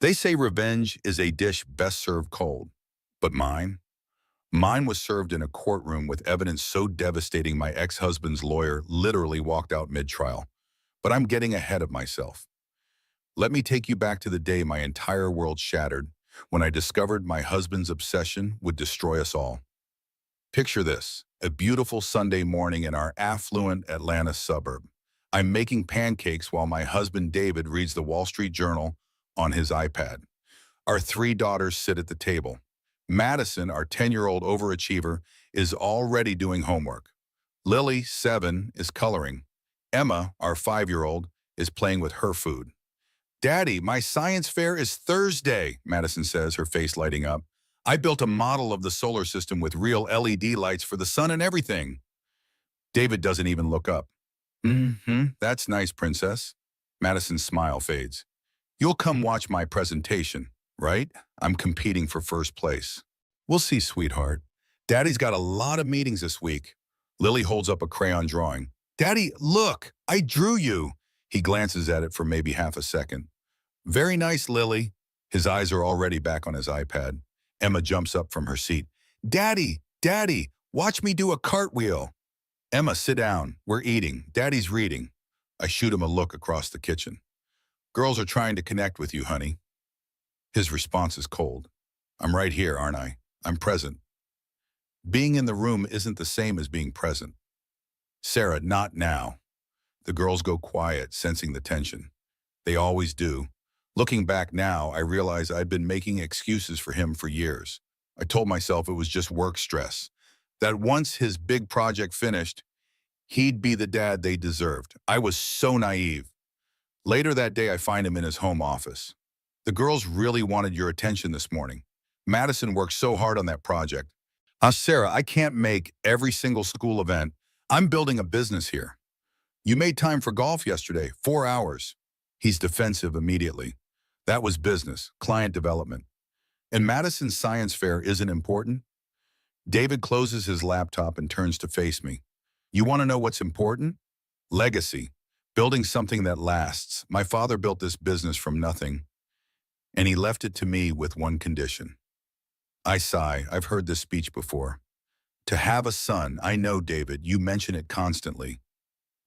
They say revenge is a dish best served cold. But mine? Mine was served in a courtroom with evidence so devastating my ex-husband's lawyer literally walked out mid-trial. But I'm getting ahead of myself. Let me take you back to the day my entire world shattered when I discovered my husband's obsession would destroy us all. Picture this, a beautiful Sunday morning in our affluent Atlanta suburb. I'm making pancakes while my husband David reads the Wall Street Journal on his iPad. Our three daughters sit at the table. Madison, our 10-year-old overachiever, is already doing homework. Lily, 7, is coloring. Emma, our 5-year-old, is playing with her food. "Daddy, my science fair is Thursday," Madison says, her face lighting up. "I built a model of the solar system with real LED lights for the sun and everything." David doesn't even look up. That's nice, princess." Madison's smile fades. "You'll come watch my presentation, right? I'm competing for first place." "We'll see, sweetheart. Daddy's got a lot of meetings this week." Lily holds up a crayon drawing. "Daddy, look, I drew you." He glances at it for maybe half a second. "Very nice, Lily." His eyes are already back on his iPad. Emma jumps up from her seat. "Daddy, Daddy, watch me do a cartwheel." "Emma, sit down. We're eating. Daddy's reading." I shoot him a look across the kitchen. "Girls are trying to connect with you, honey." His response is cold. "I'm right here, aren't I? I'm present." Being in the room isn't the same as being present. "Sarah, not now." The girls go quiet, sensing the tension. They always do. Looking back now, I realize I'd been making excuses for him for years. I told myself it was just work stress, that once his big project finished, he'd be the dad they deserved. I was so naive. Later that day, I find him in his home office. "The girls really wanted your attention this morning. Madison worked so hard on that project." Sarah, I can't make every single school event. I'm building a business here." "You made time for golf yesterday, 4 hours." He's defensive immediately. That was business, client development. "And Madison's science fair isn't important?" David closes his laptop and turns to face me. "You want to know what's important? Legacy. Building something that lasts. My father built this business from nothing, and he left it to me with one condition." I sigh. I've heard this speech before. "To have a son." I know, David, you mention it constantly.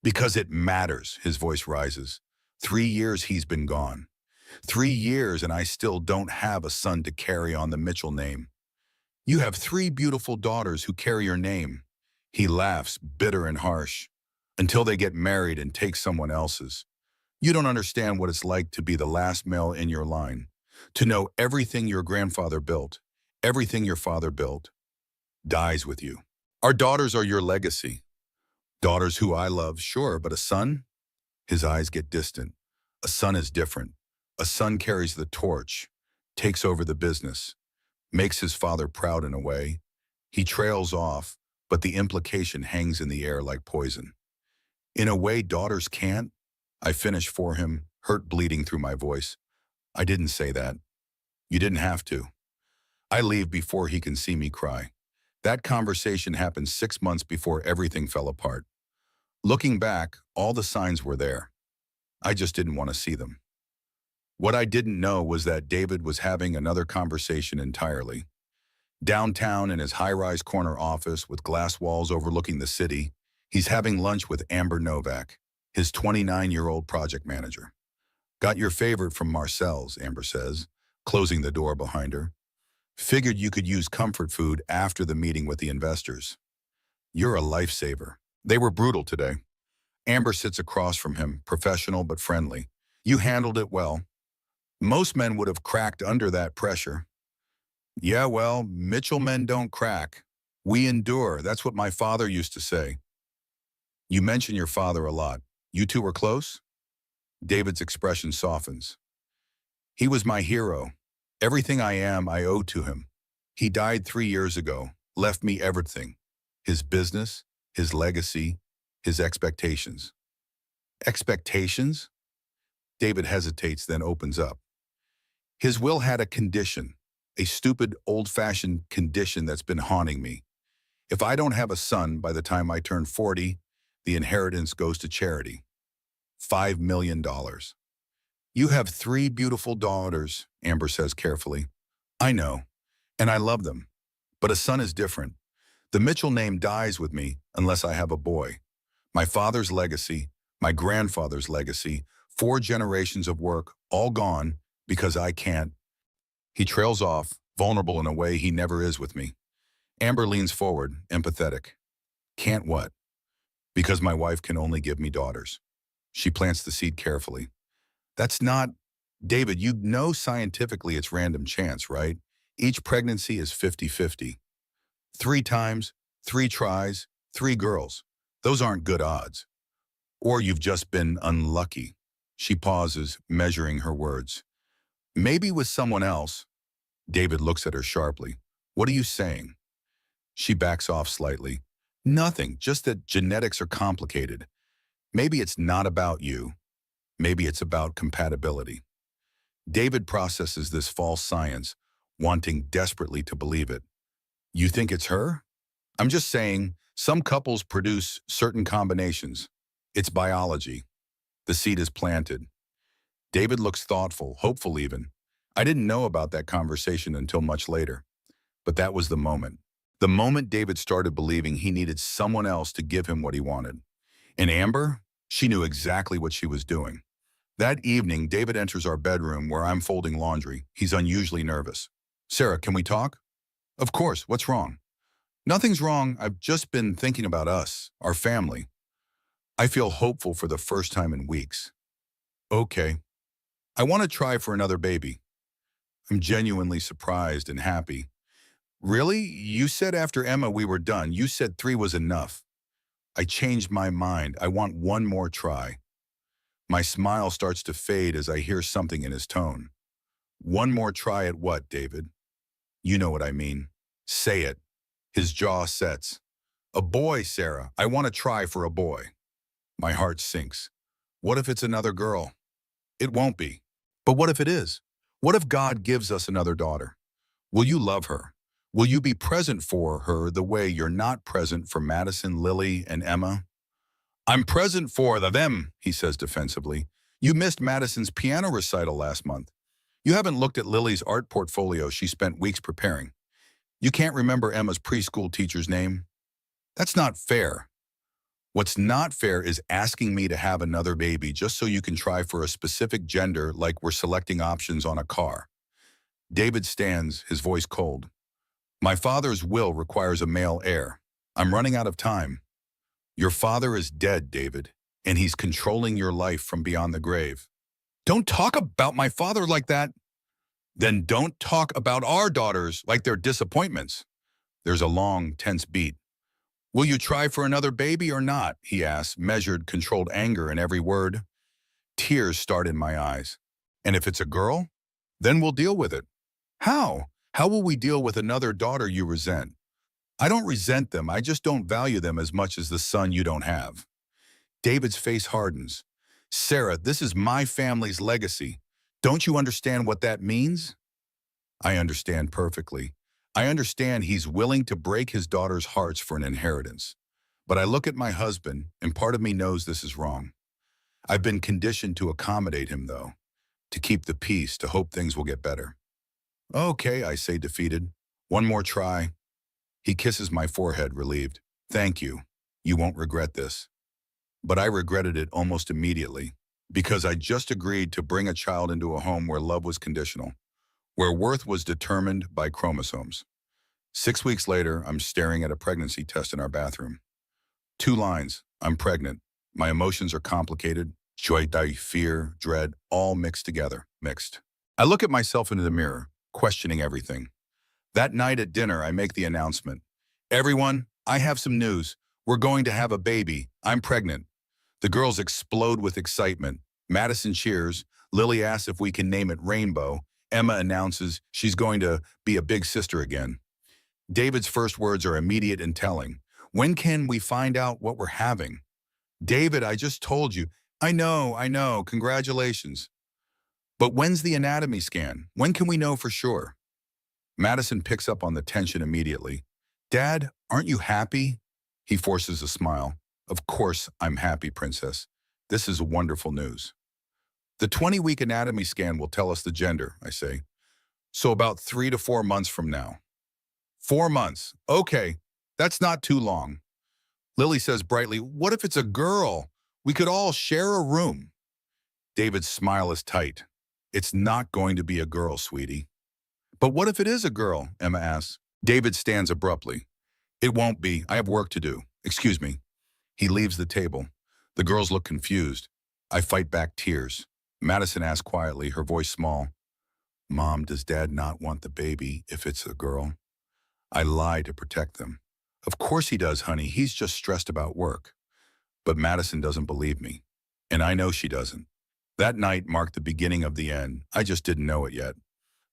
"Because it matters," his voice rises. 3 years he's been gone. 3 years and I still don't have a son to carry on the Mitchell name. "You have 3 beautiful daughters who carry your name." He laughs, bitter and harsh. "Until they get married and take someone else's. You don't understand what it's like to be the last male in your line. To know everything your grandfather built, everything your father built, dies with you. Our daughters are your legacy." "Daughters who I love, sure, but a son?" His eyes get distant. "A son is different. A son carries the torch, takes over the business, makes his father proud in a way." He trails off, but the implication hangs in the air like poison. "In a way daughters can't?" I finish for him, hurt bleeding through my voice. "I didn't say that. You didn't have to." I leave before he can see me cry. That conversation happened 6 months before everything fell apart. Looking back, all the signs were there. I just didn't want to see them. What I didn't know was that David was having another conversation entirely. Downtown in his high-rise corner office with glass walls overlooking the city, he's having lunch with Amber Novak, his 29-year-old project manager. "Got your favorite from Marcel's," Amber says, closing the door behind her. "Figured you could use comfort food after the meeting with the investors." "You're a lifesaver." They were brutal today. Amber sits across from him, professional but friendly. "You handled it well." "Most men would have cracked under that pressure." "Yeah, well, Mitchell men don't crack. We endure. That's what my father used to say." "You mention your father a lot. You two were close?" David's expression softens. "He was my hero. Everything I am, I owe to him. He died 3 years ago, left me everything. His business, his legacy, his expectations." "Expectations?" David hesitates, then opens up. "His will had a condition, a stupid, old-fashioned condition that's been haunting me. If I don't have a son by the time I turn 40, the inheritance goes to charity. $5 million. You have three beautiful daughters, Amber says carefully. I know, and I love them. But a son is different. The Mitchell name dies with me unless I have a boy. My father's legacy, my grandfather's legacy, 4 generations of work, all gone because I can't. He trails off, vulnerable in a way he never is with me. Amber leans forward, empathetic. Can't what? Because my wife can only give me daughters. She plants the seed carefully. That's not... David, you know scientifically it's random chance, right? Each pregnancy is 50-50. 3 times, 3 tries, 3 girls. Those aren't good odds. Or you've just been unlucky. She pauses, measuring her words. Maybe with someone else. David looks at her sharply. What are you saying? She backs off slightly. Nothing, just that genetics are complicated. Maybe it's not about you. Maybe it's about compatibility. David processes this false science, wanting desperately to believe it. You think it's her? I'm just saying, some couples produce certain combinations. It's biology. The seed is planted. David looks thoughtful, hopeful even. I didn't know about that conversation until much later. But that was the moment. The moment David started believing he needed someone else to give him what he wanted. And Amber, she knew exactly what she was doing. That evening, David enters our bedroom where I'm folding laundry. He's unusually nervous. Sarah, can we talk? Of course, what's wrong? Nothing's wrong. I've just been thinking about us, our family. I feel hopeful for the first time in weeks. Okay. I want to try for another baby. I'm genuinely surprised and happy. Really? You said after Emma we were done. You said 3 was enough. I changed my mind. I want one more try. My smile starts to fade as I hear something in his tone. One more try at what, David? You know what I mean. Say it. His jaw sets. A boy, Sarah. I want to try for a boy. My heart sinks. What if it's another girl? It won't be. But what if it is? What if God gives us another daughter? Will you love her? Will you be present for her the way you're not present for Madison, Lily, and Emma? I'm present for them, he says defensively. You missed Madison's piano recital last month. You haven't looked at Lily's art portfolio she spent weeks preparing. You can't remember Emma's preschool teacher's name? That's not fair. What's not fair is asking me to have another baby just so you can try for a specific gender like we're selecting options on a car. David stands, his voice cold. My father's will requires a male heir. I'm running out of time. Your father is dead, David, and he's controlling your life from beyond the grave. Don't talk about my father like that. Then don't talk about our daughters like they're disappointments. There's a long, tense beat. Will you try for another baby or not? He asks, measured, controlled anger in every word. Tears start in my eyes. And if it's a girl, then we'll deal with it. How? How will we deal with another daughter you resent? I don't resent them, I just don't value them as much as the son you don't have. David's face hardens. Sarah, this is my family's legacy. Don't you understand what that means? I understand perfectly. I understand he's willing to break his daughter's hearts for an inheritance. But I look at my husband, and part of me knows this is wrong. I've been conditioned to accommodate him, though, to keep the peace, to hope things will get better. Okay, I say defeated. One more try. He kisses my forehead, relieved. Thank you. You won't regret this. But I regretted it almost immediately, because I just agreed to bring a child into a home where love was conditional, where worth was determined by chromosomes. 6 weeks later, I'm staring at a pregnancy test in our bathroom. 2 lines. I'm pregnant. My emotions are complicated. Joy, fear, dread, all mixed together. Mixed. I look at myself into the mirror, questioning everything. That night at dinner, I make the announcement. Everyone, I have some news. We're going to have a baby. I'm pregnant. The girls explode with excitement. Madison cheers. Lily asks if we can name it Rainbow. Emma announces she's going to be a big sister again. David's first words are immediate and telling. When can we find out what we're having? David, I just told you. I know. Congratulations. But when's the anatomy scan? When can we know for sure? Madison picks up on the tension immediately. Dad, aren't you happy? He forces a smile. Of course I'm happy, Princess. This is wonderful news. The 20-week anatomy scan will tell us the gender, I say. So about 3 to 4 months from now. 4 months. Okay, that's not too long. Lily says brightly, what if it's a girl? We could all share a room. David's smile is tight. It's not going to be a girl, sweetie. But what if it is a girl? Emma asks. David stands abruptly. It won't be. I have work to do. Excuse me. He leaves the table. The girls look confused. I fight back tears. Madison asks quietly, her voice small. Mom, does Dad not want the baby if it's a girl? I lie to protect them. Of course he does, honey. He's just stressed about work. But Madison doesn't believe me. And I know she doesn't. That night marked the beginning of the end. I just didn't know it yet.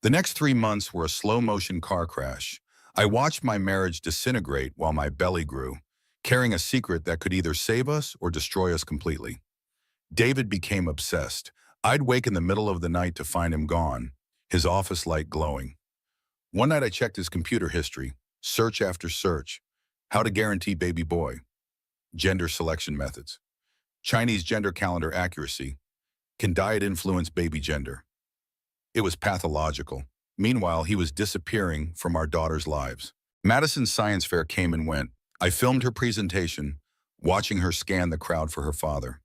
The next 3 months were a slow-motion car crash. I watched my marriage disintegrate while my belly grew, carrying a secret that could either save us or destroy us completely. David became obsessed. I'd wake in the middle of the night to find him gone, his office light glowing. One night I checked his computer history, search after search. How to guarantee baby boy. Gender selection methods. Chinese gender calendar accuracy. Can diet influence baby gender? It was pathological. Meanwhile, he was disappearing from our daughter's lives. Madison's science fair came and went. I filmed her presentation, watching her scan the crowd for her father.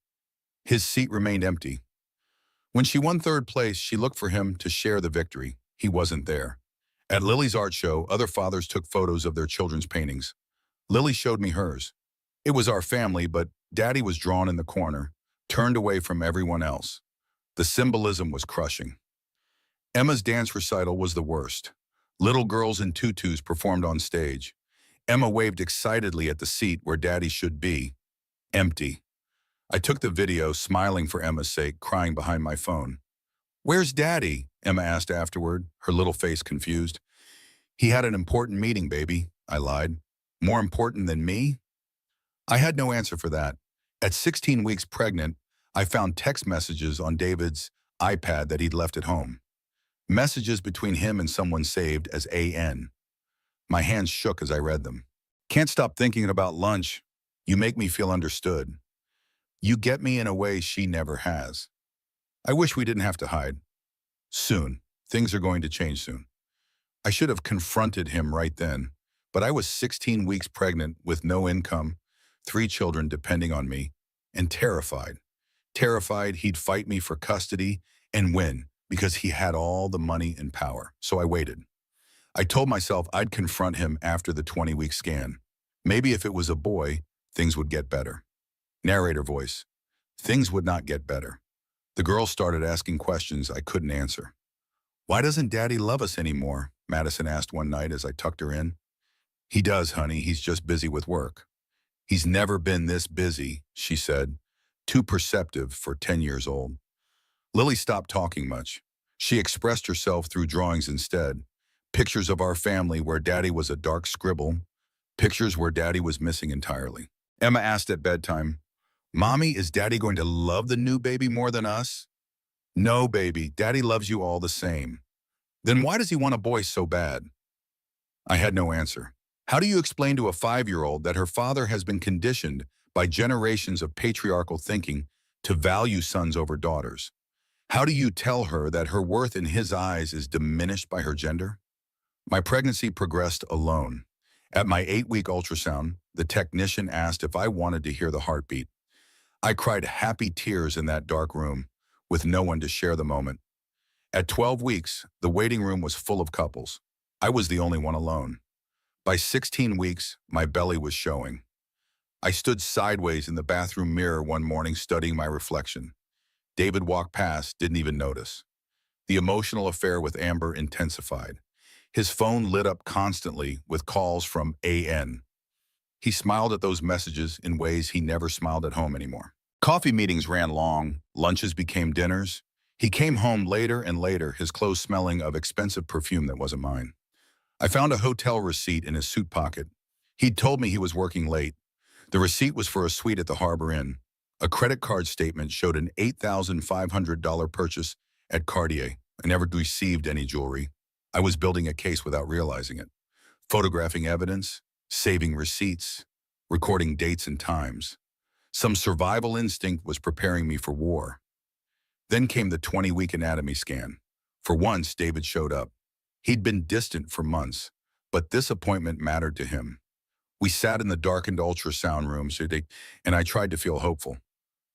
His seat remained empty. When she won third place, she looked for him to share the victory. He wasn't there. At Lily's art show, other fathers took photos of their children's paintings. Lily showed me hers. It was our family, but Daddy was drawn in the corner, turned away from everyone else. The symbolism was crushing. Emma's dance recital was the worst. Little girls in tutus performed on stage. Emma waved excitedly at the seat where Daddy should be. Empty. I took the video, smiling for Emma's sake, crying behind my phone. Where's Daddy? Emma asked afterward, her little face confused. He had an important meeting, baby, I lied. More important than me? I had no answer for that. At 16 weeks pregnant, I found text messages on David's iPad that he'd left at home. Messages between him and someone saved as AN. My hands shook as I read them. Can't stop thinking about lunch. You make me feel understood. You get me in a way she never has. I wish we didn't have to hide. Soon. Things are going to change soon. I should have confronted him right then, but I was 16 weeks pregnant with no income, 3 children depending on me, and terrified. Terrified he'd fight me for custody and win because he had all the money and power. So I waited. I told myself I'd confront him after the 20-week scan. Maybe if it was a boy, things would get better. Narrator voice. Things would not get better. The girl started asking questions I couldn't answer. Why doesn't Daddy love us anymore? Madison asked one night as I tucked her in. He does, honey. He's just busy with work. He's never been this busy, she said, too perceptive for 10 years old. Lily stopped talking much. She expressed herself through drawings instead. Pictures of our family where Daddy was a dark scribble. Pictures where Daddy was missing entirely. Emma asked at bedtime, Mommy, is Daddy going to love the new baby more than us? No, baby. Daddy loves you all the same. Then why does he want a boy so bad? I had no answer. How do you explain to a 5-year-old that her father has been conditioned by generations of patriarchal thinking to value sons over daughters? How do you tell her that her worth in his eyes is diminished by her gender? My pregnancy progressed alone. At my 8-week ultrasound, the technician asked if I wanted to hear the heartbeat. I cried happy tears in that dark room, with no one to share the moment. At 12 weeks, the waiting room was full of couples. I was the only one alone. By 16 weeks, my belly was showing. I stood sideways in the bathroom mirror one morning studying my reflection. David walked past, didn't even notice. The emotional affair with Amber intensified. His phone lit up constantly with calls from AN. He smiled at those messages in ways he never smiled at home anymore. Coffee meetings ran long, lunches became dinners. He came home later and later, his clothes smelling of expensive perfume that wasn't mine. I found a hotel receipt in his suit pocket. He'd told me he was working late. The receipt was for a suite at the Harbor Inn. A credit card statement showed an $8,500 purchase at Cartier. I never received any jewelry. I was building a case without realizing it. Photographing evidence, saving receipts, recording dates and times. Some survival instinct was preparing me for war. Then came the 20-week anatomy scan. For once, David showed up. He'd been distant for months, but this appointment mattered to him. We sat in the darkened ultrasound room, and I tried to feel hopeful.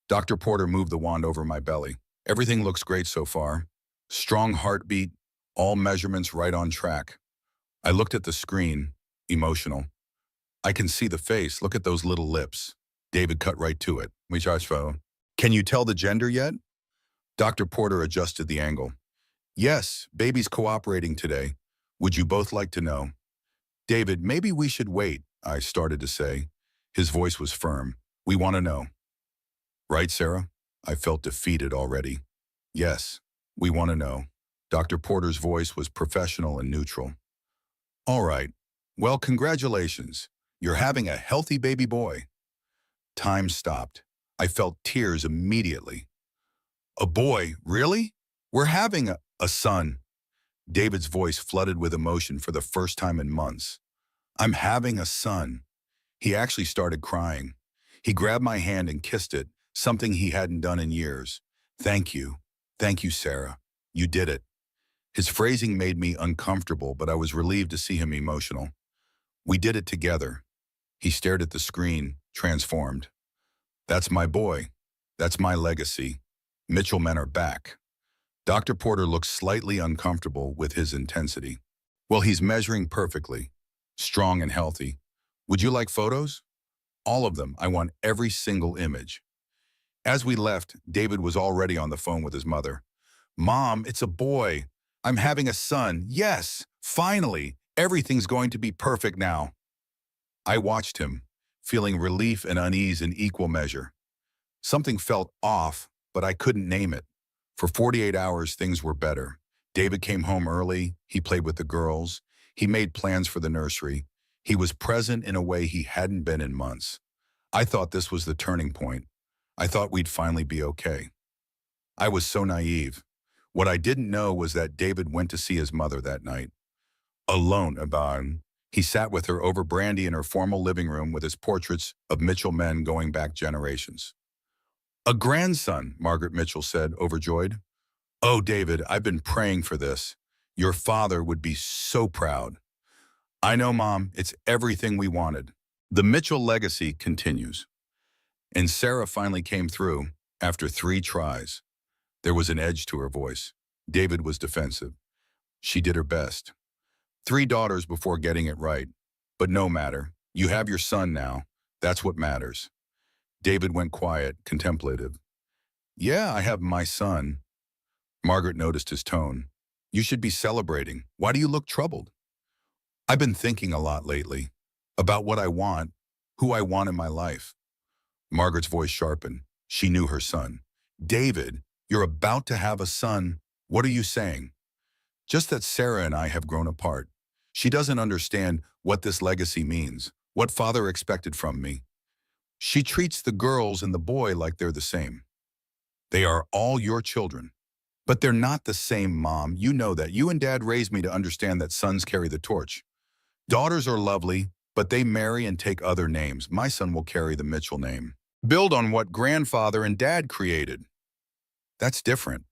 Dr. Porter moved the wand over my belly. Everything looks great so far. Strong heartbeat, all measurements right on track. I looked at the screen, emotional. I can see the face. Look at those little lips. David cut right to it. Can you tell the gender yet? Dr. Porter adjusted the angle. Yes, baby's cooperating today. Would you both like to know? David, maybe we should wait, I started to say. His voice was firm. We want to know. Right, Sarah? I felt defeated already. Yes, we want to know. Dr. Porter's voice was professional and neutral. All right. Well, congratulations. You're having a healthy baby boy. Time stopped. I felt tears immediately. A boy, really? We're having a son. David's voice flooded with emotion for the first time in months. I'm having a son. He actually started crying. He grabbed my hand and kissed it, something he hadn't done in years. Thank you. Thank you, Sarah. You did it. His phrasing made me uncomfortable, but I was relieved to see him emotional. We did it together. He stared at the screen, transformed. That's my boy. That's my legacy. Mitchell men are back. Dr. Porter looked slightly uncomfortable with his intensity. Well, he's measuring perfectly. Strong and healthy. Would you like photos? All of them. I want every single image. As we left, David was already on the phone with his mother. Mom, it's a boy. I'm having a son. Yes, finally. Everything's going to be perfect now. I watched him, feeling relief and unease in equal measure. Something felt off, but I couldn't name it. For 48 hours, things were better. David came home early. He played with the girls. He made plans for the nursery. He was present in a way he hadn't been in months. I thought this was the turning point. I thought we'd finally be okay. I was so naive. What I didn't know was that David went to see his mother that night. Alone, he sat with her over brandy in her formal living room with his portraits of Mitchell men going back generations. A grandson, Margaret Mitchell said, overjoyed. Oh, David, I've been praying for this. Your father would be so proud. I know, Mom, it's everything we wanted. The Mitchell legacy continues. And Sarah finally came through after 3 tries. There was an edge to her voice. David was defensive. She did her best. 3 daughters before getting it right. But no matter. You have your son now. That's what matters. David went quiet, contemplative. Yeah, I have my son. Margaret noticed his tone. You should be celebrating. Why do you look troubled? I've been thinking a lot lately about what I want, who I want in my life. Margaret's voice sharpened. She knew her son. David, you're about to have a son. What are you saying? Just that Sarah and I have grown apart. She doesn't understand what this legacy means, what father expected from me. She treats the girls and the boy like they're the same. They are all your children. But they're not the same, Mom. You know that. You and Dad raised me to understand that sons carry the torch. Daughters are lovely, but they marry and take other names. My son will carry the Mitchell name. Build on what grandfather and Dad created. That's different.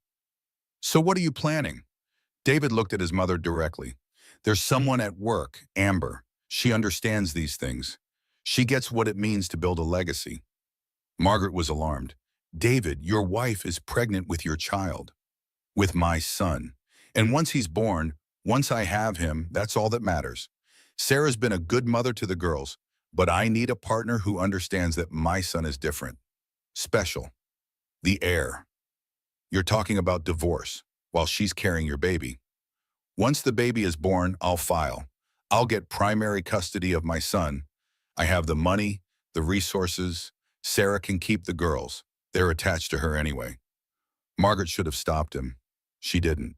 So what are you planning? David looked at his mother directly. There's someone at work, Amber. She understands these things. She gets what it means to build a legacy. Margaret was alarmed. David, your wife is pregnant with your child. With my son. And once he's born, once I have him, that's all that matters. Sarah's been a good mother to the girls, but I need a partner who understands that my son is different. Special. The heir. You're talking about divorce while she's carrying your baby. Once the baby is born, I'll file. I'll get primary custody of my son. I have the money, the resources. Sarah can keep the girls. They're attached to her anyway. Margaret should have stopped him. She didn't.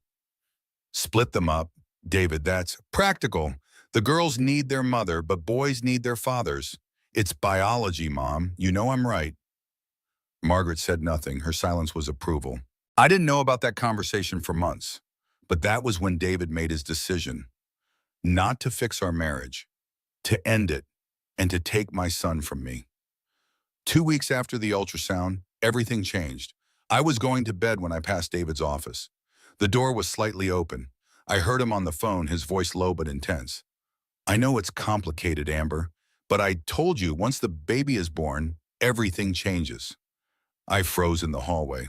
Split them up. David, that's practical. The girls need their mother, but boys need their fathers. It's biology, Mom. You know I'm right. Margaret said nothing. Her silence was approval. I didn't know about that conversation for months, but that was when David made his decision. Not to fix our marriage, to end it, and to take my son from me. 2 weeks after the ultrasound, everything changed. I was going to bed when I passed David's office. The door was slightly open. I heard him on the phone, his voice low but intense. I know it's complicated, Amber, but I told you once the baby is born, everything changes. I froze in the hallway.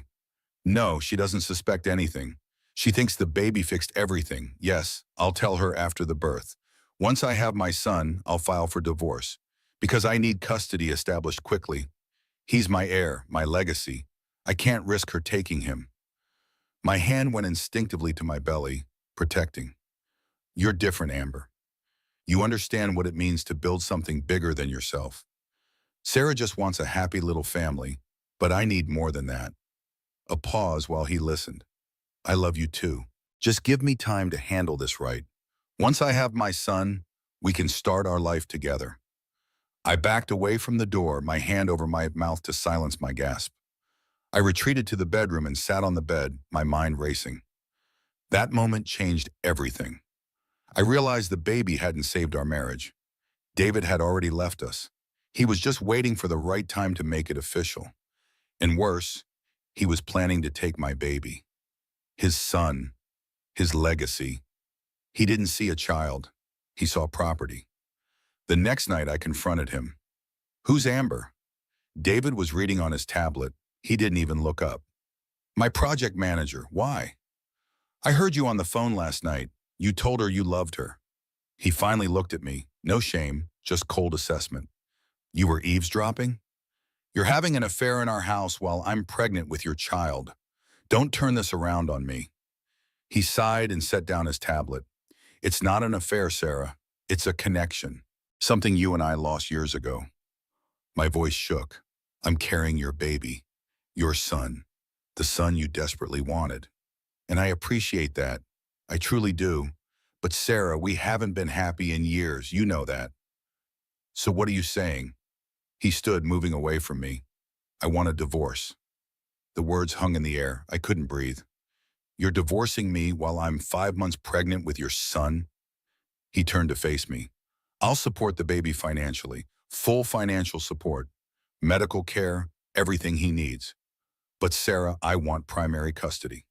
No, she doesn't suspect anything. She thinks the baby fixed everything. Yes, I'll tell her after the birth. Once I have my son, I'll file for divorce. Because I need custody established quickly. He's my heir, my legacy. I can't risk her taking him. My hand went instinctively to my belly, protecting. You're different, Amber. You understand what it means to build something bigger than yourself. Sarah just wants a happy little family, but I need more than that. A pause while he listened. I love you too. Just give me time to handle this right. Once I have my son, we can start our life together. I backed away from the door, my hand over my mouth to silence my gasp. I retreated to the bedroom and sat on the bed, my mind racing. That moment changed everything. I realized the baby hadn't saved our marriage. David had already left us. He was just waiting for the right time to make it official. And worse, he was planning to take my baby. His son, his legacy. He didn't see a child. He saw property. The next night I confronted him. Who's Amber? David was reading on his tablet. He didn't even look up. My project manager. Why? I heard you on the phone last night. You told her you loved her. He finally looked at me. No shame, just cold assessment. You were eavesdropping? You're having an affair in our house while I'm pregnant with your child. Don't turn this around on me. He sighed and set down his tablet. It's not an affair, Sarah. It's a connection. Something you and I lost years ago. My voice shook. I'm carrying your baby. Your son. The son you desperately wanted. And I appreciate that. I truly do. But Sarah, we haven't been happy in years. You know that. So what are you saying? He stood, moving away from me. I want a divorce. The words hung in the air. I couldn't breathe. You're divorcing me while I'm 5 months pregnant with your son? He turned to face me. I'll support the baby financially. Full financial support. Medical care, everything he needs. But Sarah, I want primary custody.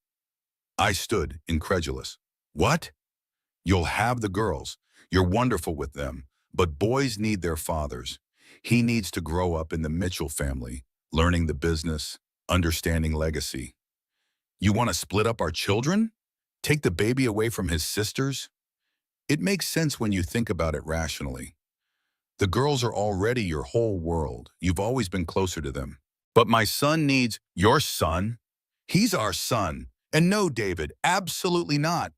I stood, incredulous. What? You'll have the girls. You're wonderful with them. But boys need their fathers. He needs to grow up in the Mitchell family, learning the business, understanding legacy. You want to split up our children? Take the baby away from his sisters? It makes sense when you think about it rationally. The girls are already your whole world. You've always been closer to them. But my son needs your son? He's our son. And no, David, absolutely not.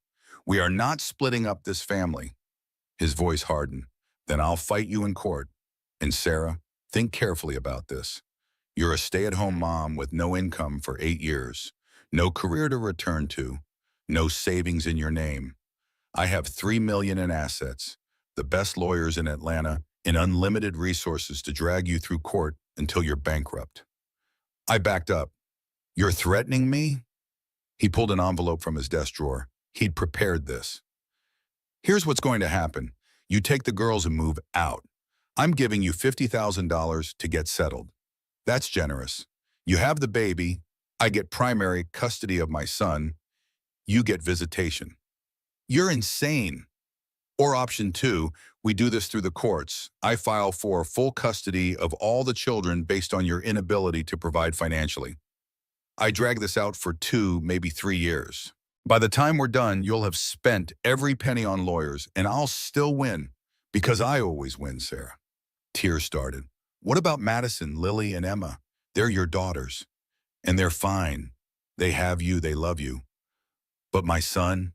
We are not splitting up this family. His voice hardened. Then I'll fight you in court. And Sarah, think carefully about this. You're a stay-at-home mom with no income for 8 years, no career to return to, no savings in your name. I have $3 million in assets, the best lawyers in Atlanta, and unlimited resources to drag you through court until you're bankrupt. I backed up. You're threatening me? He pulled an envelope from his desk drawer. He'd prepared this. Here's what's going to happen. You take the girls and move out. I'm giving you $50,000 to get settled. That's generous. You have the baby. I get primary custody of my son. You get visitation. You're insane. Or option 2, we do this through the courts. I file for full custody of all the children based on your inability to provide financially. I drag this out for 2, maybe 3 years. By the time we're done, you'll have spent every penny on lawyers, and I'll still win, because I always win, Sarah. Tears started. What about Madison, Lily, and Emma? They're your daughters, and they're fine. They have you, they love you. But my son,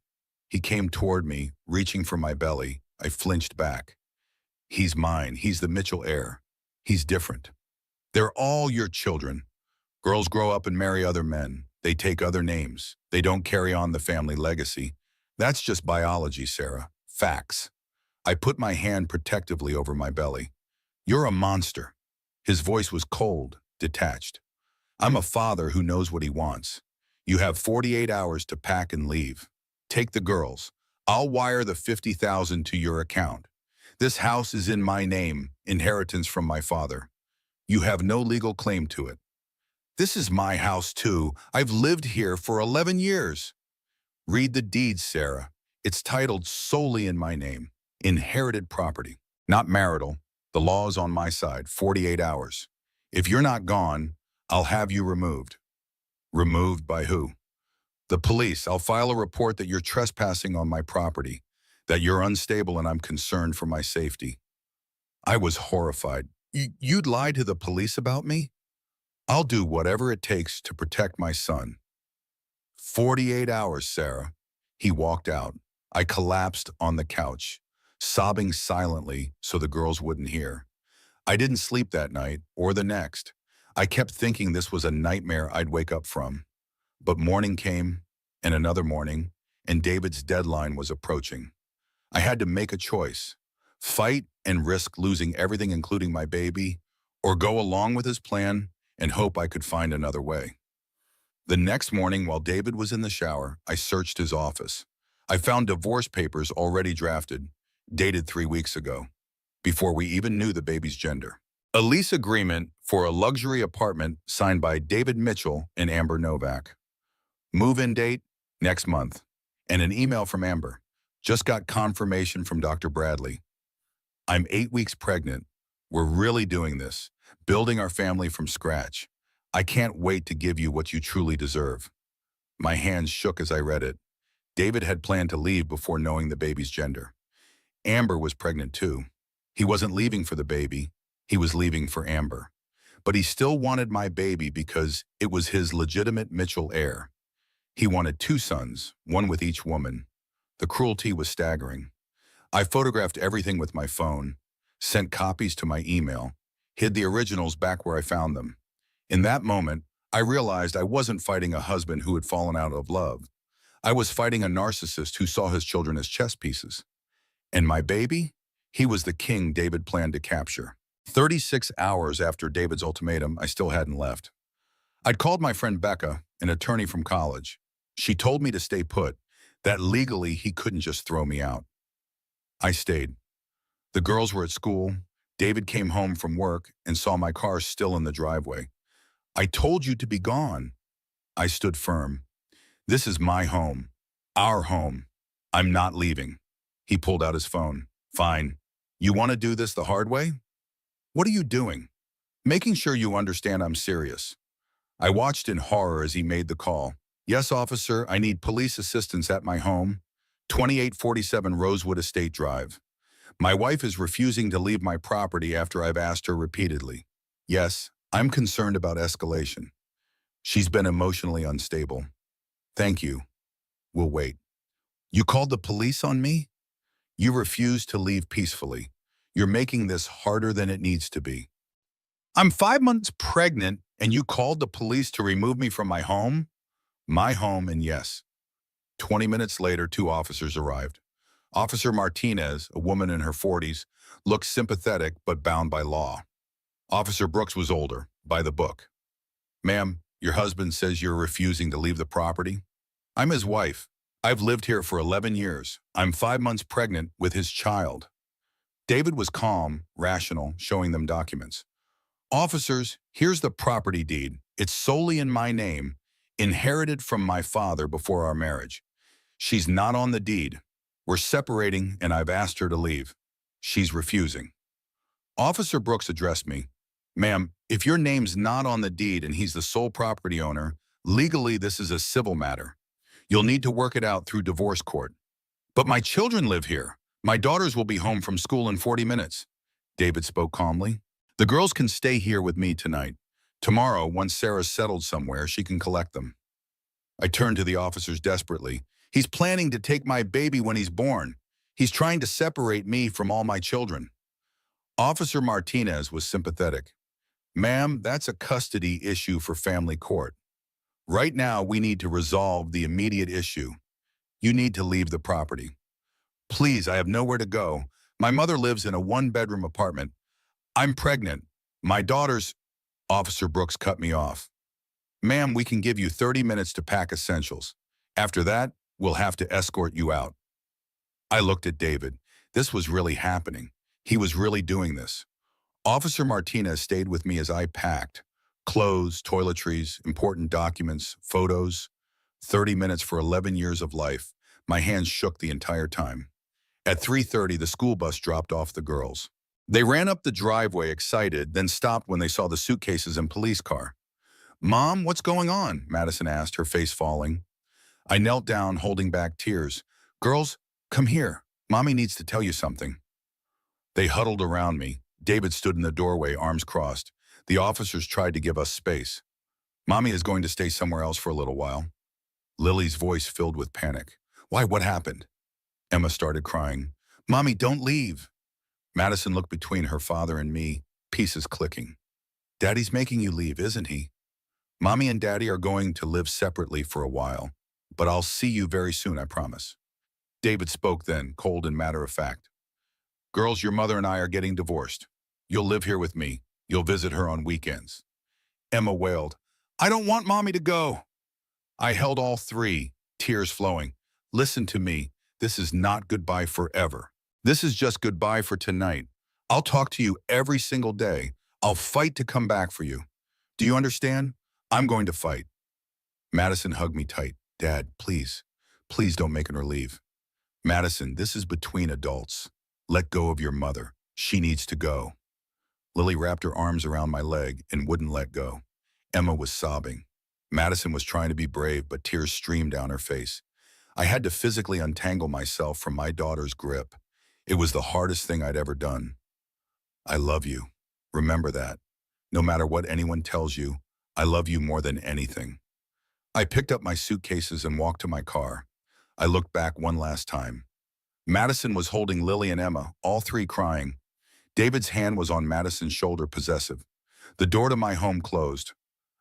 he came toward me, reaching for my belly. I flinched back. He's mine. He's the Mitchell heir. He's different. They're all your children. Girls grow up and marry other men. They take other names. They don't carry on the family legacy. That's just biology, Sarah. Facts. I put my hand protectively over my belly. You're a monster. His voice was cold, detached. I'm a father who knows what he wants. You have 48 hours to pack and leave. Take the girls. I'll wire the $50,000 to your account. This house is in my name, inheritance from my father. You have no legal claim to it. This is my house too. I've lived here for 11 years. Read the deed, Sarah. It's titled solely in my name. Inherited property, not marital. The law is on my side, 48 hours. If you're not gone, I'll have you removed. Removed by who? The police. I'll file a report that you're trespassing on my property, that you're unstable and I'm concerned for my safety. I was horrified. You'd lie to the police about me? I'll do whatever it takes to protect my son. 48 hours, Sarah. He walked out. I collapsed on the couch, sobbing silently so the girls wouldn't hear. I didn't sleep that night or the next. I kept thinking this was a nightmare I'd wake up from. But morning came, and another morning, and David's deadline was approaching. I had to make a choice: fight and risk losing everything including my baby, or go along with his plan and hope I could find another way. The next morning, while David was in the shower, I searched his office. I found divorce papers already drafted, dated 3 weeks ago, before we even knew the baby's gender. A lease agreement for a luxury apartment signed by David Mitchell and Amber Novak. Move-in date, next month. And an email from Amber. Just got confirmation from Dr. Bradley. I'm 8 weeks pregnant. We're really doing this, building our family from scratch. I can't wait to give you what you truly deserve. My hands shook as I read it. David had planned to leave before knowing the baby's gender. Amber was pregnant too. He wasn't leaving for the baby. He was leaving for Amber. But he still wanted my baby because it was his legitimate Mitchell heir. He wanted 2 sons, one with each woman. The cruelty was staggering. I photographed everything with my phone, sent copies to my email, hid the originals back where I found them. In that moment, I realized I wasn't fighting a husband who had fallen out of love. I was fighting a narcissist who saw his children as chess pieces. And my baby? He was the king David planned to capture. 36 hours after David's ultimatum, I still hadn't left. I'd called my friend Becca, an attorney from college. She told me to stay put, that legally he couldn't just throw me out. I stayed. The girls were at school. David came home from work and saw my car still in the driveway. I told you to be gone. I stood firm. This is my home, our home. I'm not leaving. He pulled out his phone. Fine. You want to do this the hard way? What are you doing? Making sure you understand I'm serious. I watched in horror as he made the call. Yes, officer, I need police assistance at my home, 2847 Rosewood Estate Drive. My wife is refusing to leave my property after I've asked her repeatedly. Yes, I'm concerned about escalation. She's been emotionally unstable. Thank you. We'll wait. You called the police on me? You refused to leave peacefully. You're making this harder than it needs to be. I'm 5 months pregnant and you called the police to remove me from my home? My home, and yes. 20 minutes later, 2 officers arrived. Officer Martinez, a woman in her 40s, looked sympathetic but bound by law. Officer Brooks was older, by the book. Ma'am, your husband says you're refusing to leave the property? I'm his wife. I've lived here for 11 years. I'm 5 months pregnant with his child. David was calm, rational, showing them documents. Officers, here's the property deed. It's solely in my name, inherited from my father before our marriage. She's not on the deed. We're separating and I've asked her to leave. She's refusing. Officer Brooks addressed me. Ma'am, if your name's not on the deed and he's the sole property owner, legally this is a civil matter. You'll need to work it out through divorce court. But my children live here. My daughters will be home from school in 40 minutes. David spoke calmly. The girls can stay here with me tonight. Tomorrow, once Sarah's settled somewhere, she can collect them. I turned to the officers desperately. He's planning to take my baby when he's born. He's trying to separate me from all my children. Officer Martinez was sympathetic. Ma'am, that's a custody issue for family court. Right now, we need to resolve the immediate issue. You need to leave the property. Please, I have nowhere to go. My mother lives in a 1-bedroom apartment. I'm pregnant. My daughter's... Officer Brooks cut me off. Ma'am, we can give you 30 minutes to pack essentials. After that, we'll have to escort you out. I looked at David. This was really happening. He was really doing this. Officer Martinez stayed with me as I packed, Clothes, toiletries, important documents, photos. 30 minutes for 11 years of life. My hands shook the entire time. At 3:30, the school bus dropped off the girls. They ran up the driveway excited, then stopped when they saw the suitcases and police car. "Mom, what's going on?" Madison asked, her face falling. I knelt down, holding back tears. "Girls, come here. Mommy needs to tell you something." They huddled around me. David stood in the doorway, arms crossed. The officers tried to give us space. "Mommy is going to stay somewhere else for a little while." Lily's voice filled with panic. "Why, what happened?" Emma started crying. "Mommy, don't leave." Madison looked between her father and me, pieces clicking. "Daddy's making you leave, isn't he? Mommy and Daddy are going to live separately for a while, but I'll see you very soon, I promise." David spoke then, cold and matter-of-fact. "Girls, your mother and I are getting divorced. You'll live here with me. You'll visit her on weekends." Emma wailed, "I don't want Mommy to go." I held all three, tears flowing. "Listen to me. This is not goodbye forever. This is just goodbye for tonight. I'll talk to you every single day. I'll fight to come back for you. Do you understand? I'm going to fight." Madison hugged me tight. "Dad, please, please don't make her leave." "Madison, this is between adults. Let go of your mother. She needs to go." Lily wrapped her arms around my leg and wouldn't let go. Emma was sobbing. Madison was trying to be brave, but tears streamed down her face. I had to physically untangle myself from my daughter's grip. It was the hardest thing I'd ever done. "I love you. Remember that. No matter what anyone tells you, I love you more than anything." I picked up my suitcases and walked to my car. I looked back one last time. Madison was holding Lily and Emma, all three crying. David's hand was on Madison's shoulder, possessive. The door to my home closed.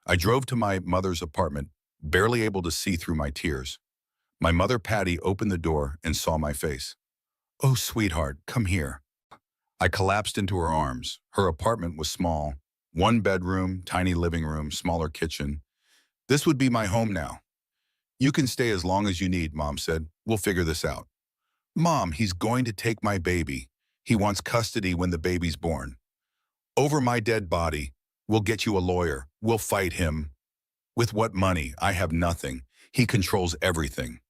I drove to my mother's apartment, barely able to see through my tears. My mother, Patty, opened the door and saw my face. "Oh, sweetheart, come here." I collapsed into her arms. Her apartment was small. One bedroom, tiny living room, smaller kitchen. This would be my home now. "You can stay as long as you need," Mom said. "We'll figure this out." "Mom, he's going to take my baby. He wants custody when the baby's born. Over my dead body. We'll get you a lawyer. We'll fight him." "With what money? I have nothing. He controls everything."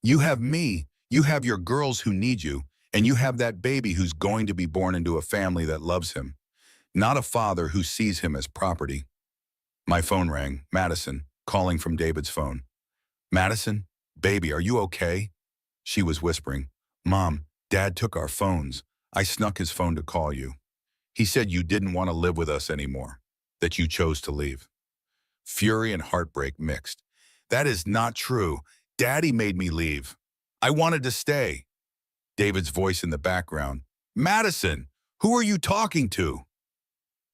"You have me. You have your girls who need you. And you have that baby who's going to be born into a family that loves him, not a father who sees him as property." My phone rang. Madison, calling from David's phone. "Madison, baby, are you okay?" She was whispering. "Mom, Dad took our phones. I snuck his phone to call you. He said you didn't want to live with us anymore, that you chose to leave." Fury and heartbreak mixed. "That is not true. Daddy made me leave. I wanted to stay." David's voice in the background. "Madison, who are you talking to?"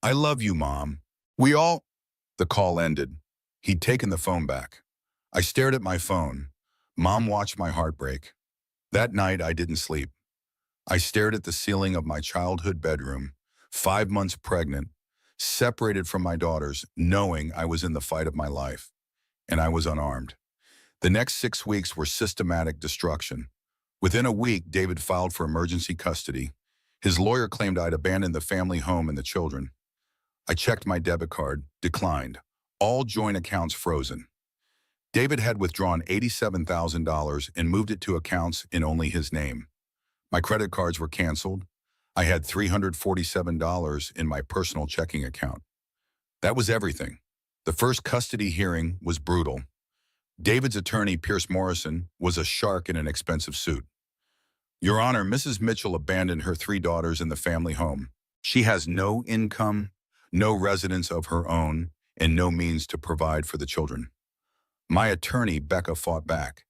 "I love you, Mom. We all—" The call ended. He'd taken the phone back. I stared at my phone. Mom watched my heart break. That night, I didn't sleep. I stared at the ceiling of my childhood bedroom, 5 months pregnant, separated from my daughters, knowing I was in the fight of my life. And I was unarmed. The next 6 weeks were systematic destruction. Within a week, David filed for emergency custody. His lawyer claimed I'd abandoned the family home and the children. I checked my debit card, declined. All joint accounts frozen. David had withdrawn $87,000 and moved it to accounts in only his name. My credit cards were canceled. I had $347 in my personal checking account. That was everything. The first custody hearing was brutal. David's attorney, Pierce Morrison, was a shark in an expensive suit. "Your Honor, Mrs. Mitchell abandoned her 3 daughters in the family home. She has no income, no residence of her own, and no means to provide for the children." My attorney, Becca, fought back.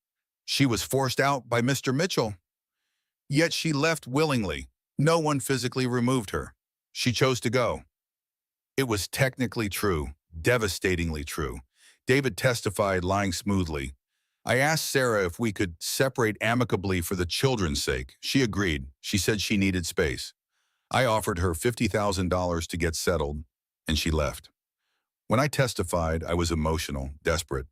"She was forced out by Mr. Mitchell. Yet she left willingly. No one physically removed her. She chose to go." It was technically true, devastatingly true. David testified, lying smoothly. I asked Sarah if we could separate amicably for the children's sake. She agreed. She said she needed space. I offered her $50,000 to get settled, and she left. When I testified, I was emotional, desperate.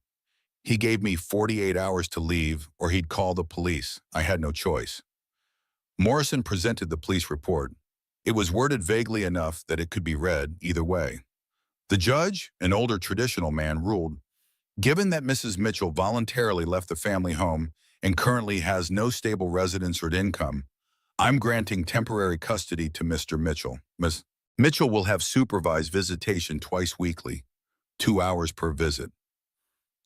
He gave me 48 hours to leave, or he'd call the police. I had no choice. Morrison presented the police report. It was worded vaguely enough that it could be read either way. The judge, an older traditional man, ruled, given that Mrs. Mitchell voluntarily left the family home and currently has no stable residence or income, I'm granting temporary custody to Mr. Mitchell. Ms. Mitchell will have supervised visitation twice weekly, 2 hours per visit.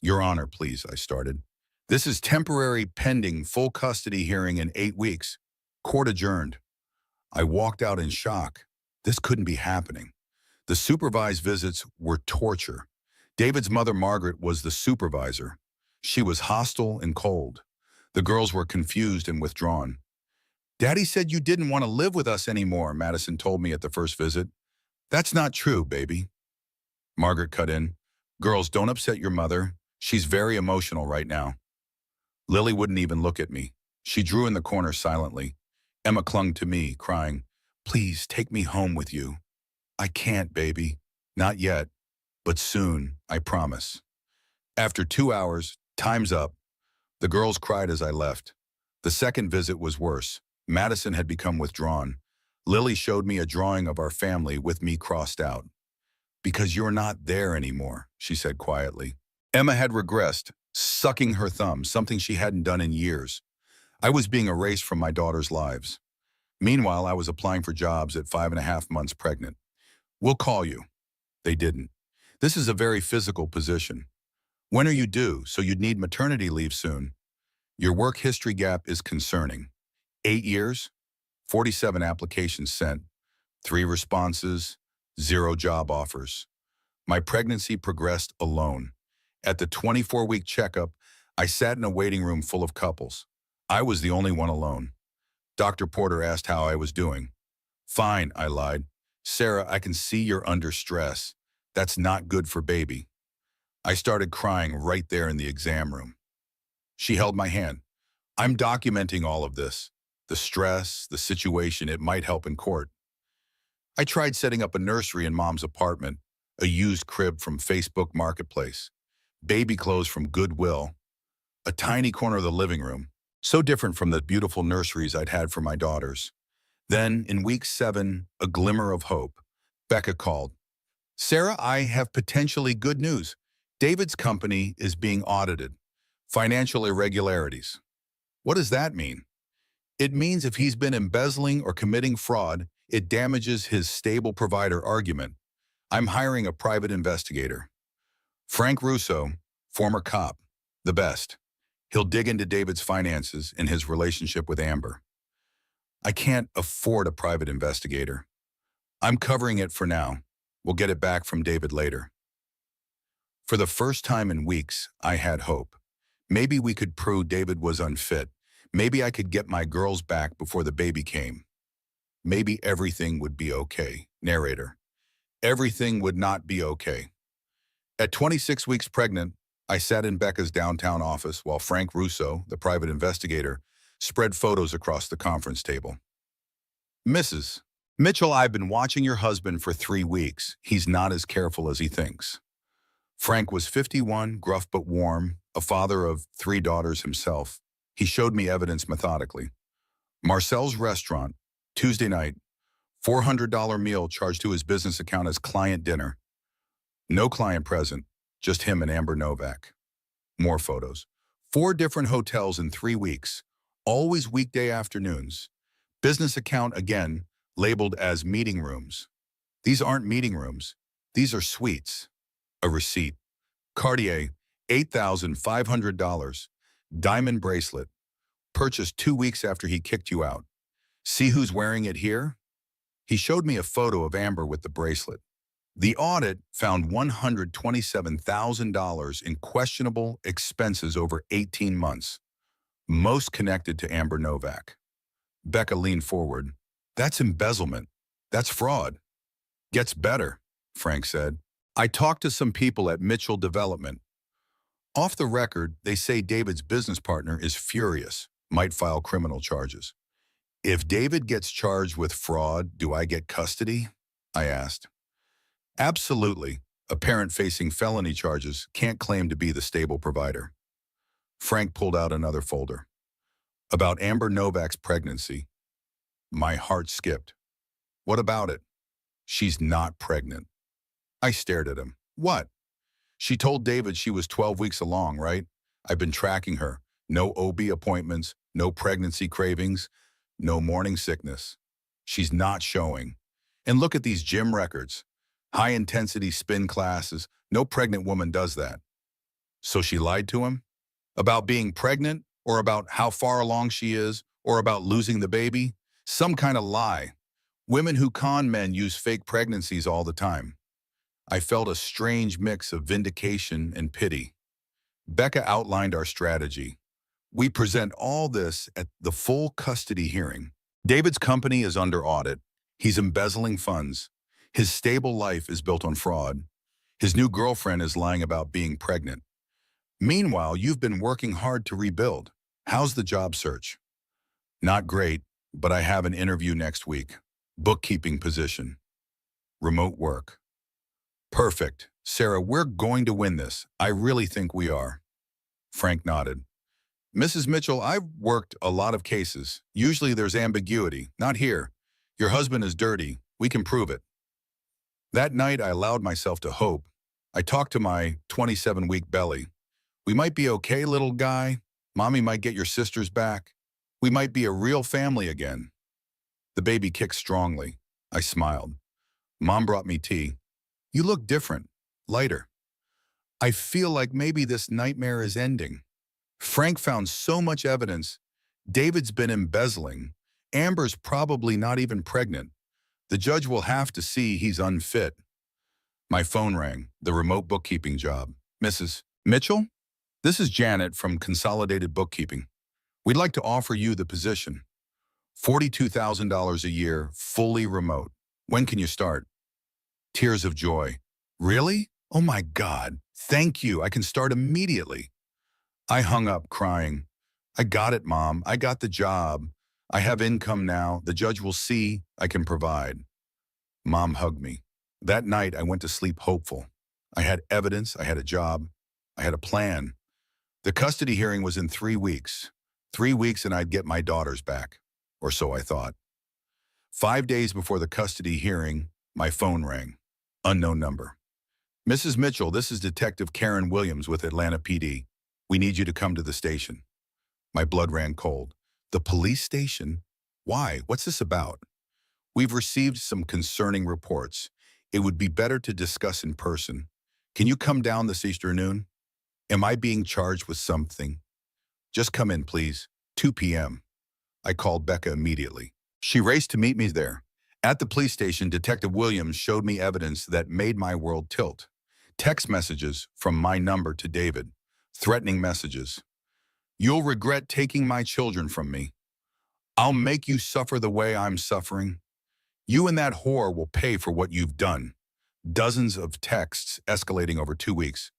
Your Honor, please, I started. This is temporary pending full custody hearing in 8 weeks. Court adjourned. I walked out in shock. This couldn't be happening. The supervised visits were torture. David's mother, Margaret, was the supervisor. She was hostile and cold. The girls were confused and withdrawn. Daddy said you didn't want to live with us anymore, Madison told me at the first visit. That's not true, baby. Margaret cut in. Girls, don't upset your mother. She's very emotional right now. Lily wouldn't even look at me. She drew in the corner silently. Emma clung to me, crying, Please take me home with you. I can't, baby. Not yet. But soon, I promise. After 2 hours, time's up. The girls cried as I left. The second visit was worse. Madison had become withdrawn. Lily showed me a drawing of our family with me crossed out. Because you're not there anymore, she said quietly. Emma had regressed, sucking her thumb, something she hadn't done in years. I was being erased from my daughter's lives. Meanwhile, I was applying for jobs at 5.5 months pregnant. We'll call you. They didn't. This is a very physical position. When are you due? So you'd need maternity leave soon. Your work history gap is concerning. 8 years, 47 applications sent, 3 responses, 0 job offers. My pregnancy progressed alone. At the 24-week checkup, I sat in a waiting room full of couples. I was the only one alone. Dr. Porter asked how I was doing. Fine, I lied. Sarah, I can see you're under stress. That's not good for baby. I started crying right there in the exam room. She held my hand. I'm documenting all of this. The stress, the situation, it might help in court. I tried setting up a nursery in Mom's apartment, a used crib from Facebook Marketplace, baby clothes from Goodwill, a tiny corner of the living room, so different from the beautiful nurseries I'd had for my daughters. Then, in week 7, a glimmer of hope. Becca called. Sarah, I have potentially good news. David's company is being audited. Financial irregularities. What does that mean? It means if he's been embezzling or committing fraud, it damages his stable provider argument. I'm hiring a private investigator. Frank Russo, former cop, the best. He'll dig into David's finances and his relationship with Amber. I can't afford a private investigator. I'm covering it for now. We'll get it back from David later. For the first time in weeks, I had hope. Maybe we could prove David was unfit. Maybe I could get my girls back before the baby came. Maybe everything would be okay. Narrator. Everything would not be okay. At 26 weeks pregnant, I sat in Becca's downtown office while Frank Russo, the private investigator, spread photos across the conference table. Mrs. Mitchell, I've been watching your husband for 3 weeks. He's not as careful as he thinks. Frank was 51, gruff but warm, a father of 3 daughters himself. He showed me evidence methodically. Marcel's restaurant, Tuesday night, $400 meal charged to his business account as client dinner. No client present, just him and Amber Novak. More photos. 4 different hotels in 3 weeks, always weekday afternoons. Business account again, labeled as meeting rooms. These aren't meeting rooms. These are suites. A receipt. Cartier, $8,500. Diamond bracelet. Purchased 2 weeks after he kicked you out. See who's wearing it here? He showed me a photo of Amber with the bracelet. The audit found $127,000 in questionable expenses over 18 months, most connected to Amber Novak. Becca leaned forward. That's embezzlement. That's fraud. Gets better, Frank said. I talked to some people at Mitchell Development. Off the record, they say David's business partner is furious, might file criminal charges. If David gets charged with fraud, do I get custody? I asked. Absolutely. A parent facing felony charges can't claim to be the stable provider. Frank pulled out another folder. About Amber Novak's pregnancy. My heart skipped. What about it? She's not pregnant. I stared at him. What? She told David she was 12 weeks along, right? I've been tracking her. No OB appointments, no pregnancy cravings, no morning sickness. She's not showing. And look at these gym records. High-intensity spin classes. No pregnant woman does that. So she lied to him? About being pregnant? Or about how far along she is? Or about losing the baby? Some kind of lie. Women who con men use fake pregnancies all the time. I felt a strange mix of vindication and pity. Becca outlined our strategy. We present all this at the full custody hearing. David's company is under audit. He's embezzling funds. His stable life is built on fraud. His new girlfriend is lying about being pregnant. Meanwhile, you've been working hard to rebuild. How's the job search? Not great, but I have an interview next week. Bookkeeping position. Remote work. Perfect. Sarah, we're going to win this. I really think we are. Frank nodded. Mrs. Mitchell, I've worked a lot of cases. Usually there's ambiguity. Not here. Your husband is dirty. We can prove it. That night, I allowed myself to hope. I talked to my 27-week belly. We might be okay, little guy. Mommy might get your sisters back. We might be a real family again. The baby kicked strongly. I smiled. Mom brought me tea. You look different, lighter. I feel like maybe this nightmare is ending. Frank found so much evidence. David's been embezzling. Amber's probably not even pregnant. The judge will have to see he's unfit. My phone rang, the remote bookkeeping job. Mrs. Mitchell? This is Janet from Consolidated Bookkeeping. We'd like to offer you the position. $42,000 a year, fully remote. When can you start? Tears of joy. Really? Oh my God. Thank you. I can start immediately. I hung up crying. I got it, Mom. I got the job. I have income now. The judge will see I can provide. Mom hugged me. That night, I went to sleep hopeful. I had evidence. I had a job. I had a plan. The custody hearing was in 3 weeks. 3 weeks and I'd get my daughters back. Or so I thought. 5 days before the custody hearing, my phone rang. Unknown number. Mrs. Mitchell, this is Detective Karen Williams with Atlanta PD. We need you to come to the station. My blood ran cold. The police station? Why? What's this about? We've received some concerning reports. It would be better to discuss in person. Can you come down this afternoon? Am I being charged with something? Just come in, please. 2 p.m. I called Becca immediately. She raced to meet me there. At the police station, Detective Williams showed me evidence that made my world tilt. Text messages from my number to David. Threatening messages. You'll regret taking my children from me. I'll make you suffer the way I'm suffering. You and that whore will pay for what you've done. Dozens of texts escalating over 2 weeks.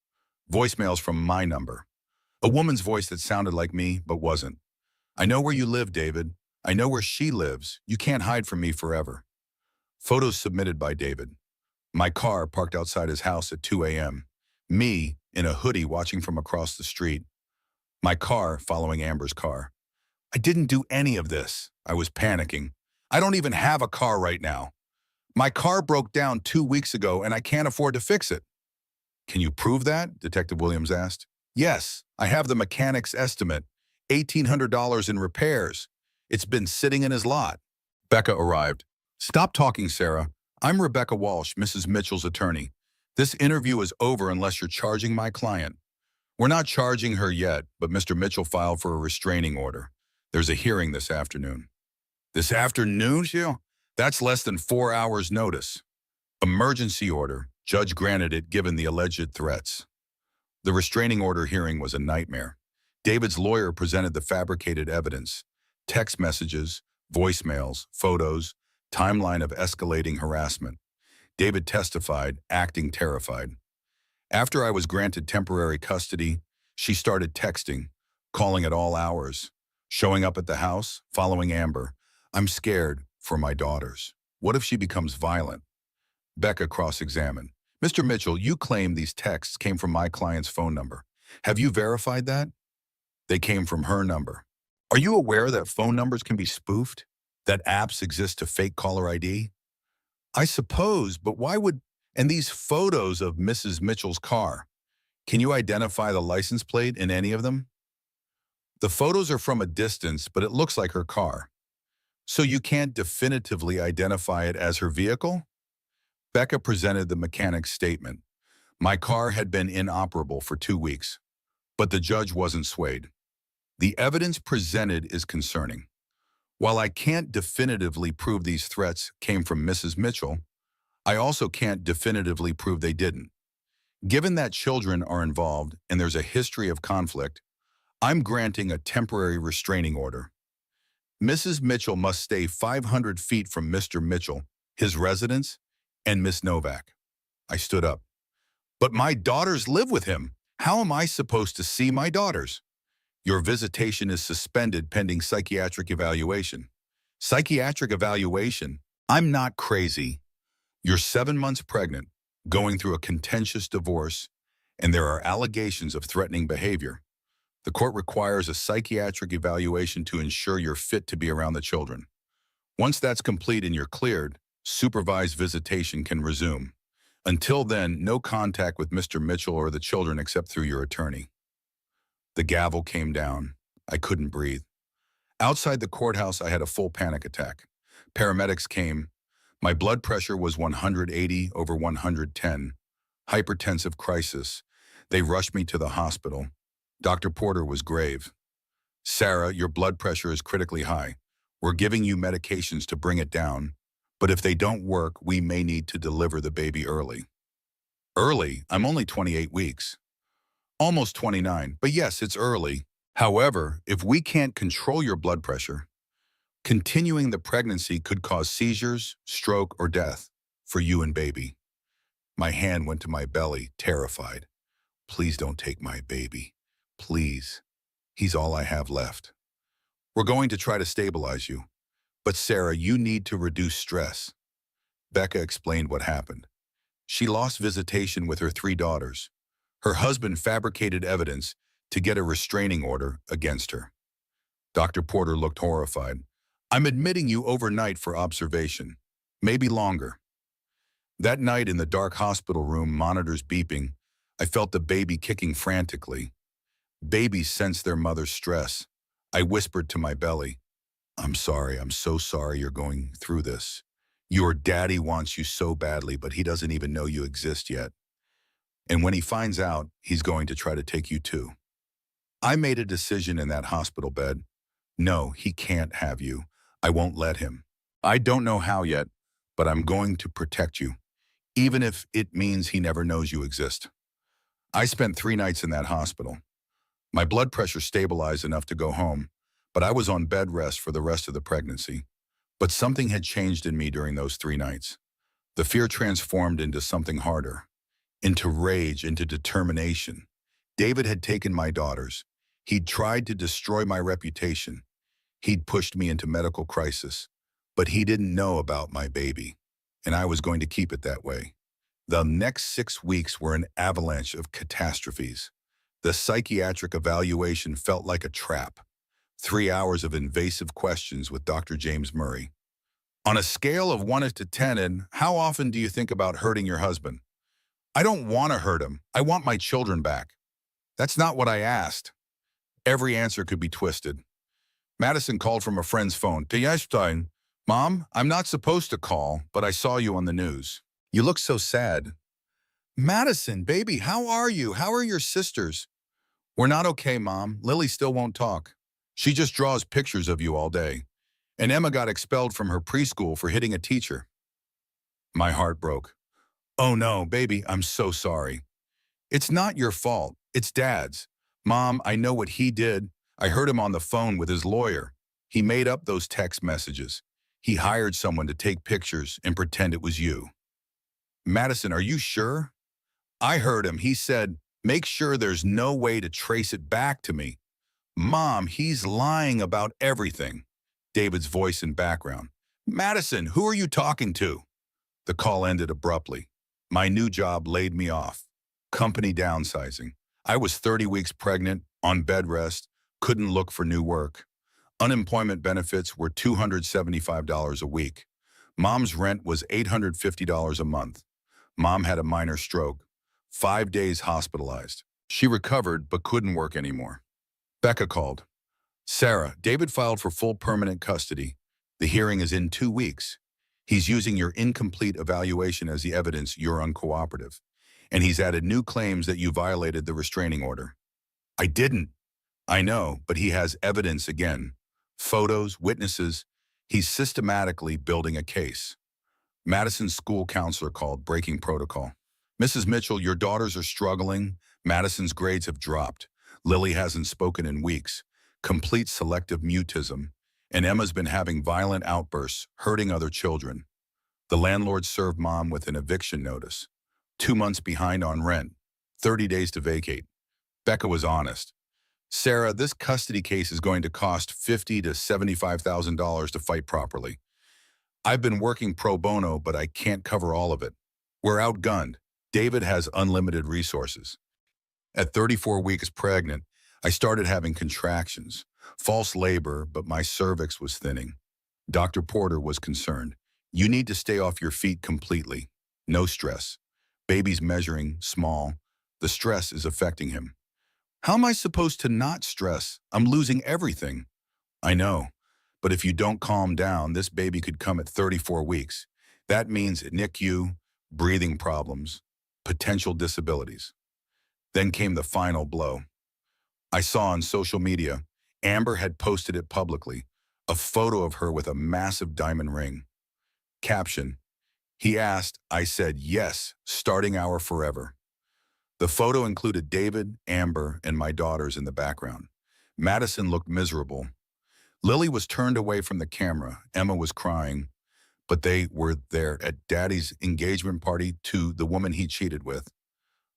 Voicemails from my number. A woman's voice that sounded like me, but wasn't. I know where you live, David. I know where she lives. You can't hide from me forever. Photos submitted by David. My car parked outside his house at 2 a.m. Me in a hoodie watching from across the street. My car following Amber's car. I didn't do any of this. I was panicking. I don't even have a car right now. My car broke down 2 weeks ago and I can't afford to fix it. Can you prove that? Detective Williams asked. Yes, I have the mechanic's estimate. $1,800 in repairs. It's been sitting in his lot. Becca arrived. Stop talking, Sarah. I'm Rebecca Walsh, Mrs. Mitchell's attorney. This interview is over unless you're charging my client. We're not charging her yet, but Mr. Mitchell filed for a restraining order. There's a hearing this afternoon. This afternoon, Jill? That's less than 4 hours' notice. Emergency order. Judge granted it given the alleged threats. The restraining order hearing was a nightmare. David's lawyer presented the fabricated evidence. Text messages, voicemails, photos, timeline of escalating harassment. David testified, acting terrified. After I was granted temporary custody, she started texting, calling at all hours, showing up at the house, following Amber. I'm scared for my daughters. What if she becomes violent? Becca cross-examined. Mr. Mitchell, you claim these texts came from my client's phone number. Have you verified that? They came from her number. Are you aware that phone numbers can be spoofed? That apps exist to fake caller ID? I suppose, but why would And these photos of Mrs. Mitchell's car, can you identify the license plate in any of them? The photos are from a distance, but it looks like her car. So you can't definitively identify it as her vehicle? Becca presented the mechanic's statement. My car had been inoperable for 2 weeks, but the judge wasn't swayed. The evidence presented is concerning. While I can't definitively prove these threats came from Mrs. Mitchell, I also can't definitively prove they didn't. Given that children are involved and there's a history of conflict, I'm granting a temporary restraining order. Mrs. Mitchell must stay 500 feet from Mr. Mitchell, his residence, and Miss Novak. I stood up. But my daughters live with him. How am I supposed to see my daughters? Your visitation is suspended pending psychiatric evaluation. Psychiatric evaluation? I'm not crazy. You're 7 months pregnant, going through a contentious divorce, and there are allegations of threatening behavior. The court requires a psychiatric evaluation to ensure you're fit to be around the children. Once that's complete and you're cleared, supervised visitation can resume. Until then, no contact with Mr. Mitchell or the children except through your attorney. The gavel came down. I couldn't breathe. Outside the courthouse, I had a full panic attack. Paramedics came. My blood pressure was 180 over 110. Hypertensive crisis. They rushed me to the hospital. Dr. Porter was grave. Sarah, your blood pressure is critically high. We're giving you medications to bring it down, but if they don't work, we may need to deliver the baby early. Early? I'm only 28 weeks. Almost 29, but yes, it's early. However, if we can't control your blood pressure, continuing the pregnancy could cause seizures, stroke, or death for you and baby. My hand went to my belly, terrified. Please don't take my baby. Please. He's all I have left. We're going to try to stabilize you. But Sarah, you need to reduce stress. Becca explained what happened. She lost visitation with her 3 daughters. Her husband fabricated evidence to get a restraining order against her. Dr. Porter looked horrified. I'm admitting you overnight for observation, maybe longer. That night in the dark hospital room, monitors beeping, I felt the baby kicking frantically. Babies sense their mother's stress. I whispered to my belly, I'm sorry, I'm so sorry you're going through this. Your daddy wants you so badly, but he doesn't even know you exist yet. And when he finds out, he's going to try to take you too. I made a decision in that hospital bed. No, he can't have you. I won't let him. I don't know how yet, but I'm going to protect you, even if it means he never knows you exist. I spent 3 nights in that hospital. My blood pressure stabilized enough to go home, but I was on bed rest for the rest of the pregnancy. But something had changed in me during those 3 nights. The fear transformed into something harder, into rage, into determination. David had taken my daughters. He'd tried to destroy my reputation. He'd pushed me into medical crisis, but he didn't know about my baby, and I was going to keep it that way. The next 6 weeks were an avalanche of catastrophes. The psychiatric evaluation felt like a trap. 3 hours of invasive questions with Dr. James Murray. On a scale of 1 to 10, and how often do you think about hurting your husband? I don't want to hurt him. I want my children back. That's not what I asked. Every answer could be twisted. Madison called from a friend's phone. Stein, Mom, I'm not supposed to call, but I saw you on the news. You look so sad. Madison, baby, how are you? How are your sisters? We're not okay, Mom. Lily still won't talk. She just draws pictures of you all day. And Emma got expelled from her preschool for hitting a teacher. My heart broke. Oh no, baby, I'm so sorry. It's not your fault. It's Dad's. Mom, I know what he did. I heard him on the phone with his lawyer. He made up those text messages. He hired someone to take pictures and pretend it was you. Madison, are you sure? I heard him. He said, make sure there's no way to trace it back to me. Mom, he's lying about everything. David's voice in background. Madison, who are you talking to? The call ended abruptly. My new job laid me off. Company downsizing. I was 30 weeks pregnant, on bed rest, couldn't look for new work. Unemployment benefits were $275 a week. Mom's rent was $850 a month. Mom had a minor stroke. 5 days hospitalized. She recovered but couldn't work anymore. Becca called. Sarah, David filed for full permanent custody. The hearing is in 2 weeks. He's using your incomplete evaluation as the evidence you're uncooperative. And he's added new claims that you violated the restraining order. I didn't. I know, but he has evidence again. Photos, witnesses. He's systematically building a case. Madison's school counselor called, breaking protocol. Mrs. Mitchell, your daughters are struggling. Madison's grades have dropped. Lily hasn't spoken in weeks. Complete selective mutism. And Emma's been having violent outbursts, hurting other children. The landlord served Mom with an eviction notice. 2 months behind on rent. 30 days to vacate. Becca was honest. Sarah, this custody case is going to cost $50,000 to $75,000 to fight properly. I've been working pro bono, but I can't cover all of it. We're outgunned. David has unlimited resources. At 34 weeks pregnant, I started having contractions. False labor, but my cervix was thinning. Dr. Porter was concerned. You need to stay off your feet completely. No stress. Baby's measuring small. The stress is affecting him. How am I supposed to not stress? I'm losing everything. I know, but if you don't calm down, this baby could come at 34 weeks. That means NICU, breathing problems, potential disabilities. Then came the final blow. I saw on social media, Amber had posted it publicly, a photo of her with a massive diamond ring. Caption, he asked, I said yes, starting our forever. The photo included David, Amber, and my daughters in the background. Madison looked miserable. Lily was turned away from the camera. Emma was crying, but they were there at Daddy's engagement party to the woman he cheated with.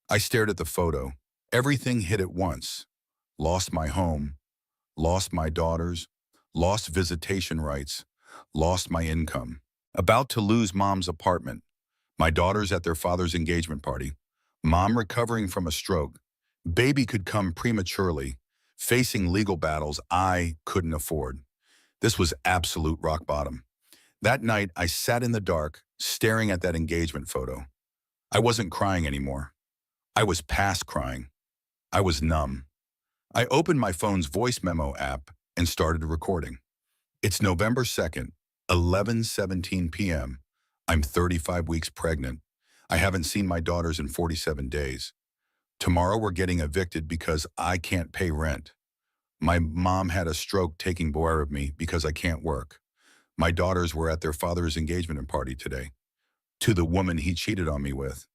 I stared at the photo. Everything hit at once. Lost my home, lost my daughters, lost visitation rights, lost my income. About to lose Mom's apartment. My daughters at their father's engagement party. Mom recovering from a stroke. Baby could come prematurely, facing legal battles I couldn't afford. This was absolute rock bottom. That night, I sat in the dark, staring at that engagement photo. I wasn't crying anymore. I was past crying. I was numb. I opened my phone's voice memo app and started recording. It's November 2nd, 11:17 p.m. I'm 35 weeks pregnant. I haven't seen my daughters in 47 days. Tomorrow we're getting evicted because I can't pay rent. My mom had a stroke taking care of me because I can't work. My daughters were at their father's engagement party today. To the woman he cheated on me with.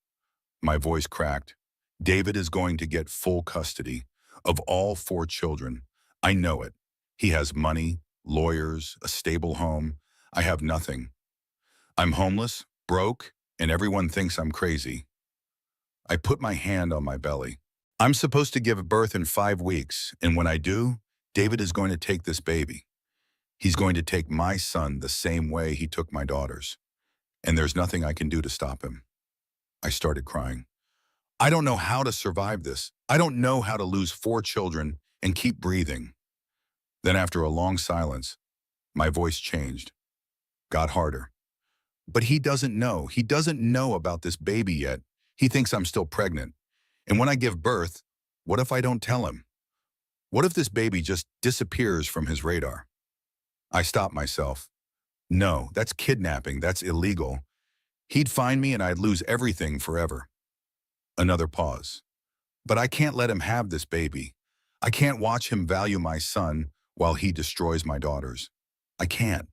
My voice cracked. David is going to get full custody of all 4 children. I know it. He has money, lawyers, a stable home. I have nothing. I'm homeless, broke, and everyone thinks I'm crazy. I put my hand on my belly. I'm supposed to give birth in 5 weeks, and when I do, David is going to take this baby. He's going to take my son the same way he took my daughters. And there's nothing I can do to stop him. I started crying. I don't know how to survive this. I don't know how to lose 4 children and keep breathing. Then after a long silence, my voice changed, got harder. But he doesn't know. He doesn't know about this baby yet. He thinks I'm still pregnant. And when I give birth, what if I don't tell him? What if this baby just disappears from his radar? I stopped myself. No, that's kidnapping. That's illegal. He'd find me and I'd lose everything forever. Another pause. But I can't let him have this baby. I can't watch him value my son while he destroys my daughters. I can't.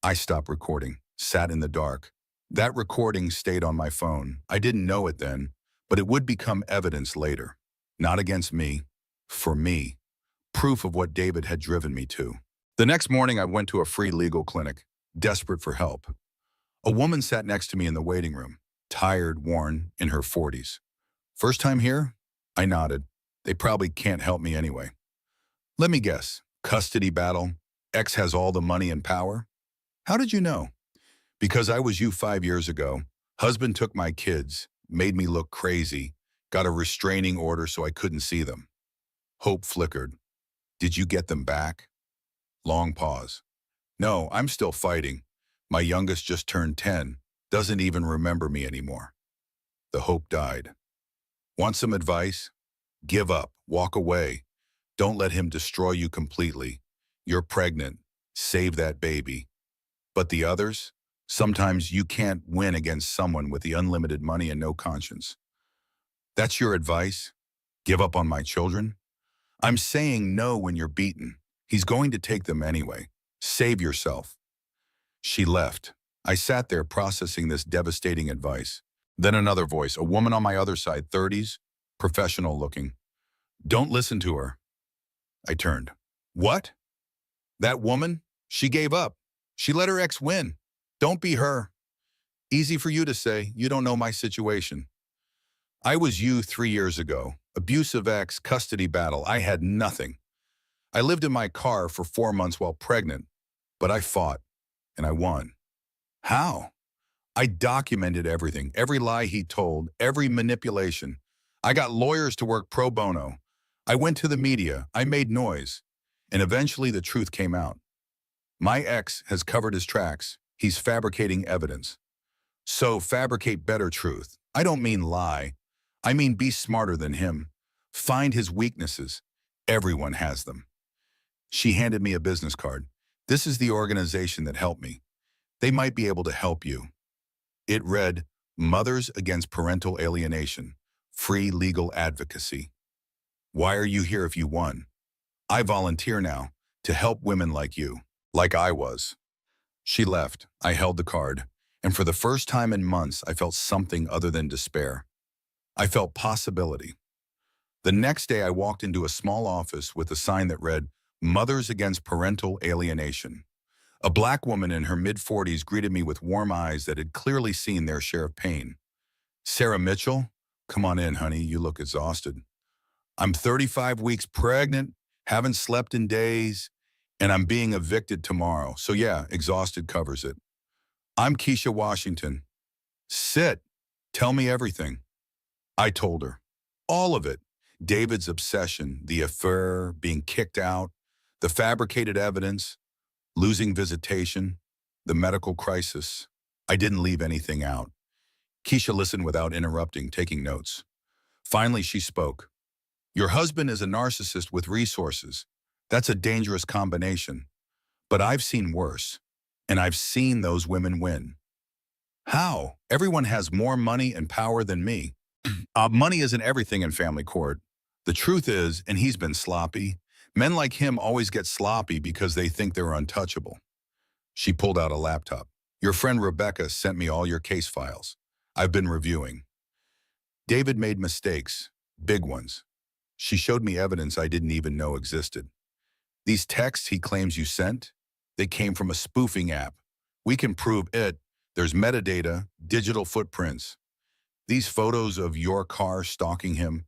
I stopped recording, sat in the dark. That recording stayed on my phone. I didn't know it then, but it would become evidence later. Not against me, for me. Proof of what David had driven me to. The next morning, I went to a free legal clinic, desperate for help. A woman sat next to me in the waiting room, tired, worn, in her 40s. First time here? I nodded. They probably can't help me anyway. Let me guess. Custody battle. Ex has all the money and power? How did you know? Because I was you 5 years ago. Husband took my kids, made me look crazy, got a restraining order so I couldn't see them. Hope flickered. Did you get them back? Long pause. No, I'm still fighting. My youngest just turned 10, doesn't even remember me anymore. the hope died. Want some advice? Give up, walk away. Don't let him destroy you completely. You're pregnant. Save that baby. But the others? Sometimes you can't win against someone with the unlimited money and no conscience. That's your advice? Give up on my children? I'm saying no when you're beaten. He's going to take them anyway. Save yourself. She left. I sat there processing this devastating advice. Then another voice, a woman on my other side, 30s, professional looking. Don't listen to her. I turned. What? That woman? She gave up. She let her ex win. Don't be her. Easy for you to say. You don't know my situation. I was you 3 years ago. Abusive ex, custody battle. I had nothing. I lived in my car for 4 months while pregnant, but I fought, and I won. How? I documented everything, every lie he told, every manipulation. I got lawyers to work pro bono. I went to the media. I made noise. And eventually the truth came out. My ex has covered his tracks. He's fabricating evidence. So fabricate better truth. I don't mean lie. I mean be smarter than him. Find his weaknesses. Everyone has them. She handed me a business card. This is the organization that helped me. They might be able to help you. It read, Mothers Against Parental Alienation, Free Legal Advocacy. Why are you here if you won? I volunteer now to help women like you, like I was. She left. I held the card, and for the first time in months, I felt something other than despair. I felt possibility. The next day, I walked into a small office with a sign that read, Mothers Against Parental Alienation. A black woman in her mid-40s greeted me with warm eyes that had clearly seen their share of pain. Sarah Mitchell? Come on in, honey. You look exhausted. I'm 35 weeks pregnant, haven't slept in days, and I'm being evicted tomorrow. So yeah, exhausted covers it. I'm Keisha Washington. Sit. Tell me everything. I told her. All of it. David's obsession, the affair, being kicked out, the fabricated evidence, losing visitation, the medical crisis. I didn't leave anything out. Keisha listened without interrupting, taking notes. Finally, she spoke. Your husband is a narcissist with resources. That's a dangerous combination. But I've seen worse, and I've seen those women win. How? Everyone has more money and power than me. Money isn't everything in family court. The truth is, and he's been sloppy, men like him always get sloppy because they think they're untouchable. She pulled out a laptop. Your friend Rebecca sent me all your case files. I've been reviewing. David made mistakes, big ones. She showed me evidence I didn't even know existed. These texts he claims you sent, they came from a spoofing app. We can prove it. There's metadata, digital footprints. These photos of your car stalking him,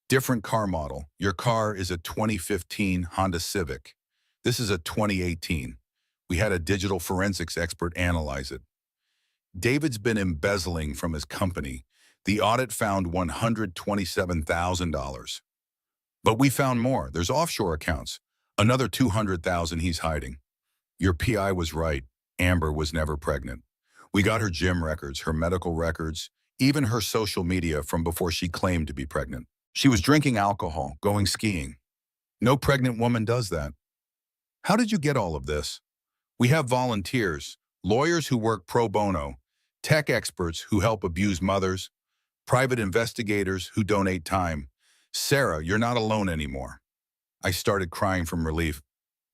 different car model. Your car is a 2015 Honda Civic. This is a 2018. We had a digital forensics expert analyze it. David's been embezzling from his company. The audit found $127,000. But we found more. There's offshore accounts. Another $200,000 he's hiding. Your PI was right. Amber was never pregnant. We got her gym records, her medical records, even her social media from before she claimed to be pregnant. She was drinking alcohol, going skiing. No pregnant woman does that. How did you get all of this? We have volunteers, lawyers who work pro bono, tech experts who help abused mothers, private investigators who donate time. Sarah, you're not alone anymore. I started crying from relief.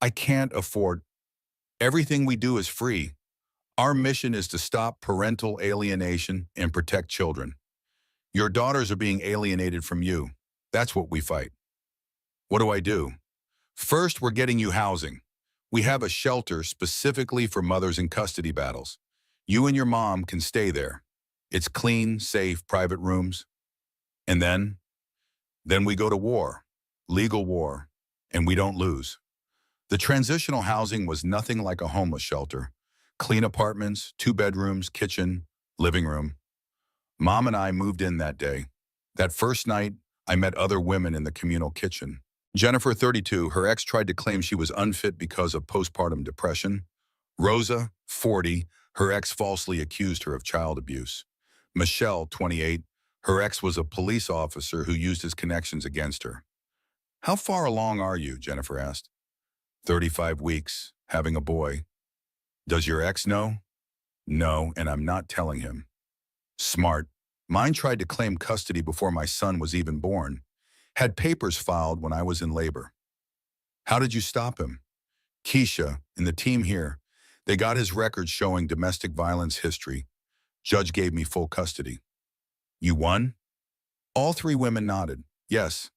I can't afford. Everything we do is free. Our mission is to stop parental alienation and protect children. Your daughters are being alienated from you. That's what we fight. What do I do? First, we're getting you housing. We have a shelter specifically for mothers in custody battles. You and your mom can stay there. It's clean, safe, private rooms. And then we go to war, legal war, and we don't lose. The transitional housing was nothing like a homeless shelter. Clean apartments, 2 bedrooms, kitchen, living room. Mom and I moved in that day. That first night, I met other women in the communal kitchen. Jennifer, 32, her ex tried to claim she was unfit because of postpartum depression. Rosa, 40, her ex falsely accused her of child abuse. Michelle, 28, Her ex was a police officer who used his connections against her. How far along are you? Jennifer asked. 35 weeks, having a boy. Does your ex know? No, and I'm not telling him. Smart. Mine tried to claim custody before my son was even born. Had papers filed when I was in labor. How did you stop him? Keisha and the team here, they got his records showing domestic violence history. Judge gave me full custody. You won? All three women nodded. Yes.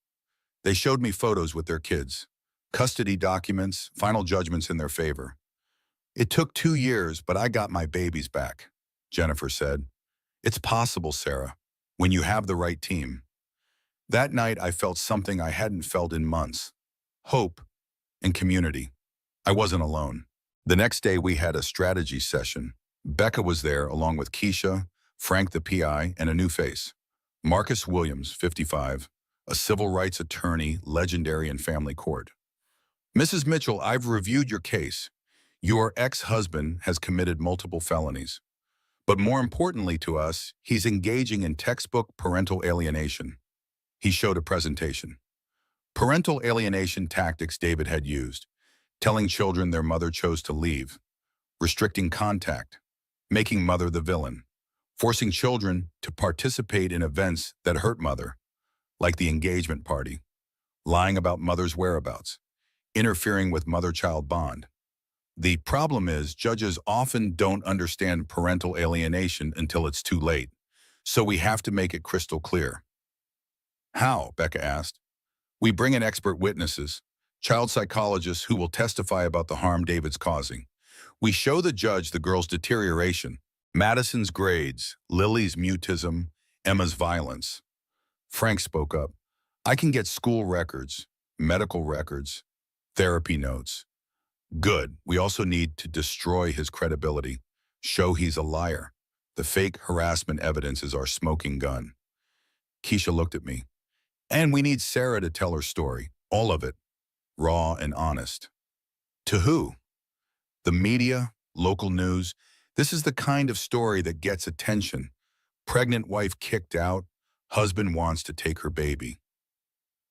They showed me photos with their kids. Custody documents, final judgments in their favor. It took 2 years, but I got my babies back, Jennifer said. It's possible, Sarah, when you have the right team. That night, I felt something I hadn't felt in months. Hope and community. I wasn't alone. The next day, we had a strategy session. Becca was there, along with Keisha, Frank the PI, and a new face. Marcus Williams, 55, a civil rights attorney, legendary in family court. Mrs. Mitchell, I've reviewed your case. Your ex-husband has committed multiple felonies. But more importantly to us, he's engaging in textbook parental alienation. He showed a presentation. Parental alienation tactics David had used, telling children their mother chose to leave, restricting contact, making mother the villain, forcing children to participate in events that hurt mother, like the engagement party, lying about mother's whereabouts, interfering with mother-child bond. The problem is judges often don't understand parental alienation until it's too late, so we have to make it crystal clear. How? Becca asked. We bring in expert witnesses, child psychologists who will testify about the harm David's causing. We show the judge the girl's deterioration, Madison's grades, Lily's mutism, Emma's violence. Frank spoke up. I can get school records, medical records, therapy notes. Good. We also need to destroy his credibility, show he's a liar. The fake harassment evidence is our smoking gun. Keisha looked at me. And we need Sarah to tell her story, all of it, raw and honest. To who? The media, local news. This is the kind of story that gets attention. Pregnant wife kicked out, husband wants to take her baby.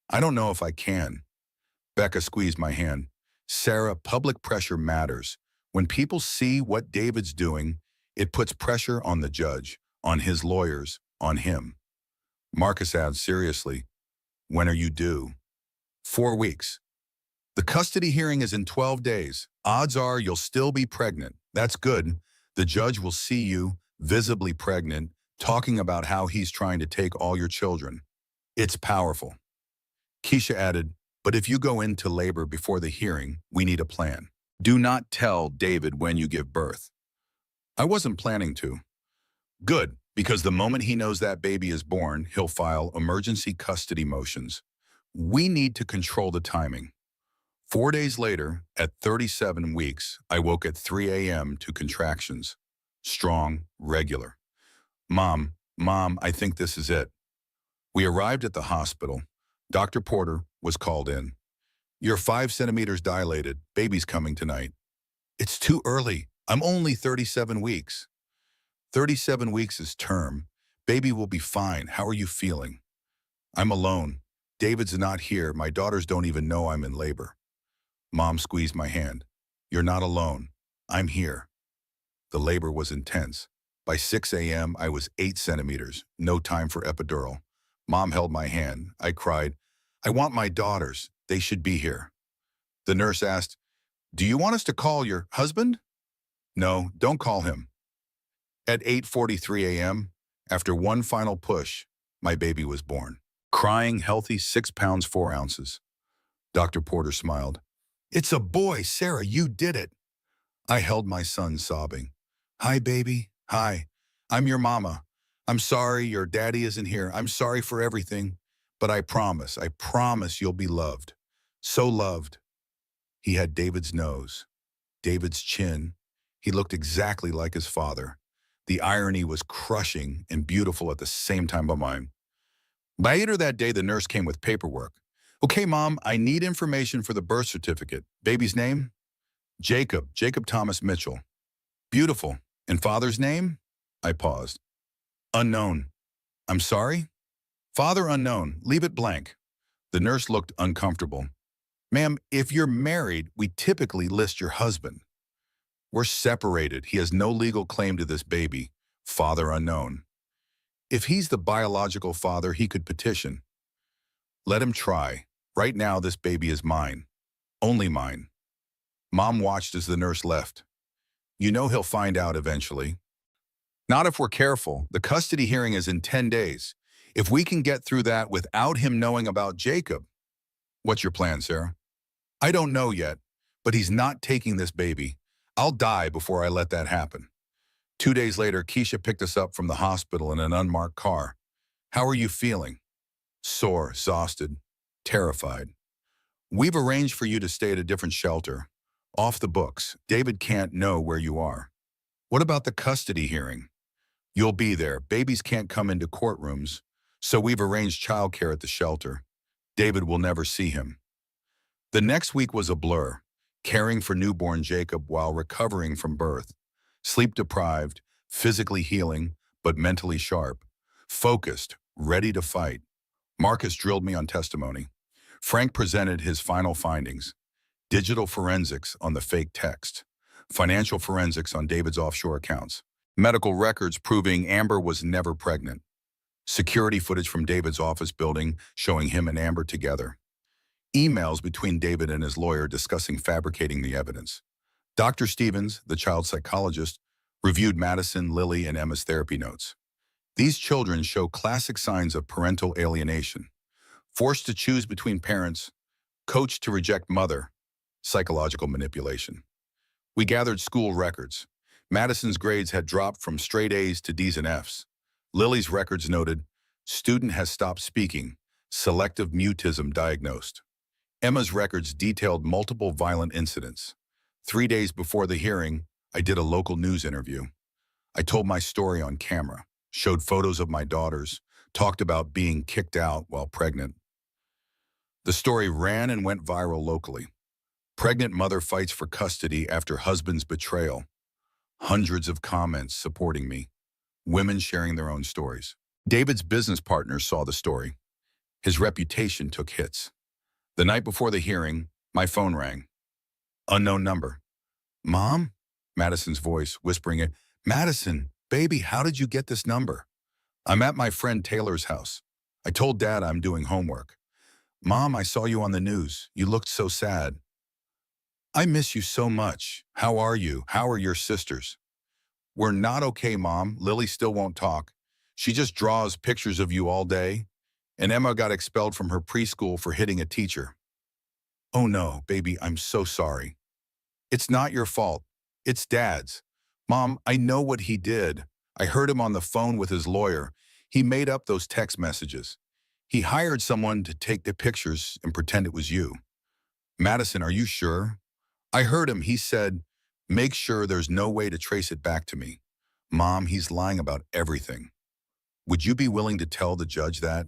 I don't know if I can. Becca squeezed my hand. Sarah, public pressure matters. When people see what David's doing, it puts pressure on the judge, on his lawyers, on him. Marcus adds seriously, when are you due? 4 weeks. The custody hearing is in 12 days. Odds are you'll still be pregnant. That's good. The judge will see you, visibly pregnant, talking about how he's trying to take all your children. It's powerful. Keisha added, but if you go into labor before the hearing, we need a plan. Do not tell David when you give birth. I wasn't planning to. Good, because the moment he knows that baby is born, he'll file emergency custody motions. We need to control the timing. 4 days later, at 37 weeks, I woke at 3 a.m. to contractions. Strong, regular. Mom, I think this is it. We arrived at the hospital. Dr. Porter was called in. You're 5 centimeters dilated. Baby's coming tonight. It's too early. I'm only 37 weeks. 37 weeks is term. Baby will be fine. How are you feeling? I'm alone. David's not here. My daughters don't even know I'm in labor. Mom squeezed my hand. You're not alone. I'm here. The labor was intense. By 6 a.m., I was 8 centimeters. No time for epidural. Mom held my hand. I cried, I want my daughters. They should be here. The nurse asked, do you want us to call your husband? No, don't call him. At 8:43 a.m., after one final push, my baby was born. Crying, healthy, 6 pounds, 4 ounces. Dr. Porter smiled. It's a boy, Sarah, you did it. I held my son, sobbing. Hi, baby. Hi. I'm your mama. I'm sorry your daddy isn't here. I'm sorry for everything. But I promise you'll be loved. So loved. He had David's nose, David's chin. He looked exactly like his father. The irony was crushing and beautiful at the same time by mine. Later that day, the nurse came with paperwork. Okay, Mom, I need information for the birth certificate. Baby's name? Jacob Thomas Mitchell. Beautiful. And father's name? I paused. Unknown. I'm sorry? Father unknown, leave it blank. The nurse looked uncomfortable. Ma'am, if you're married, we typically list your husband. We're separated. He has no legal claim to this baby. Father unknown. If he's the biological father, he could petition. Let him try. Right now, this baby is mine. Only mine. Mom watched as the nurse left. You know he'll find out eventually. Not if we're careful. The custody hearing is in 10 days. If we can get through that without him knowing about Jacob. What's your plan, Sarah? I don't know yet, but he's not taking this baby. I'll die before I let that happen. 2 days later, Keisha picked us up from the hospital in an unmarked car. How are you feeling? Sore, exhausted, terrified. We've arranged for you to stay at a different shelter. Off the books. David can't know where you are. What about the custody hearing? You'll be there. Babies can't come into courtrooms, so we've arranged childcare at the shelter. David will never see him. The next week was a blur, caring for newborn Jacob while recovering from birth. Sleep-deprived, physically healing, but mentally sharp. Focused, ready to fight. Marcus drilled me on testimony. Frank presented his final findings. Digital forensics on the fake text. Financial forensics on David's offshore accounts. Medical records proving Amber was never pregnant. Security footage from David's office building showing him and Amber together. Emails between David and his lawyer discussing fabricating the evidence. Dr. Stevens, the child psychologist, reviewed Madison, Lily, and Emma's therapy notes. These children show classic signs of parental alienation. Forced to choose between parents, coached to reject mother, psychological manipulation. We gathered school records. Madison's grades had dropped from straight A's to D's and F's. Lily's records noted, student has stopped speaking, selective mutism diagnosed. Emma's records detailed multiple violent incidents. 3 days before the hearing, I did a local news interview. I told my story on camera, showed photos of my daughters, talked about being kicked out while pregnant. The story ran and went viral locally. Pregnant mother fights for custody after husband's betrayal. Hundreds of comments supporting me. Women sharing their own stories. David's business partners saw the story. His reputation took hits. The night before the hearing, my phone rang. Unknown number. Mom? Madison's voice, whispering it. Madison, baby, how did you get this number? I'm at my friend Taylor's house. I told Dad I'm doing homework. Mom, I saw you on the news. You looked so sad. I miss you so much. How are you? How are your sisters? We're not okay, Mom. Lily still won't talk. She just draws pictures of you all day. And Emma got expelled from her preschool for hitting a teacher. Oh no, baby, I'm so sorry. It's not your fault. It's Dad's. Mom, I know what he did. I heard him on the phone with his lawyer. He made up those text messages. He hired someone to take the pictures and pretend it was you. Madison, are you sure? I heard him. He said, make sure there's no way to trace it back to me. Mom, he's lying about everything. Would you be willing to tell the judge that?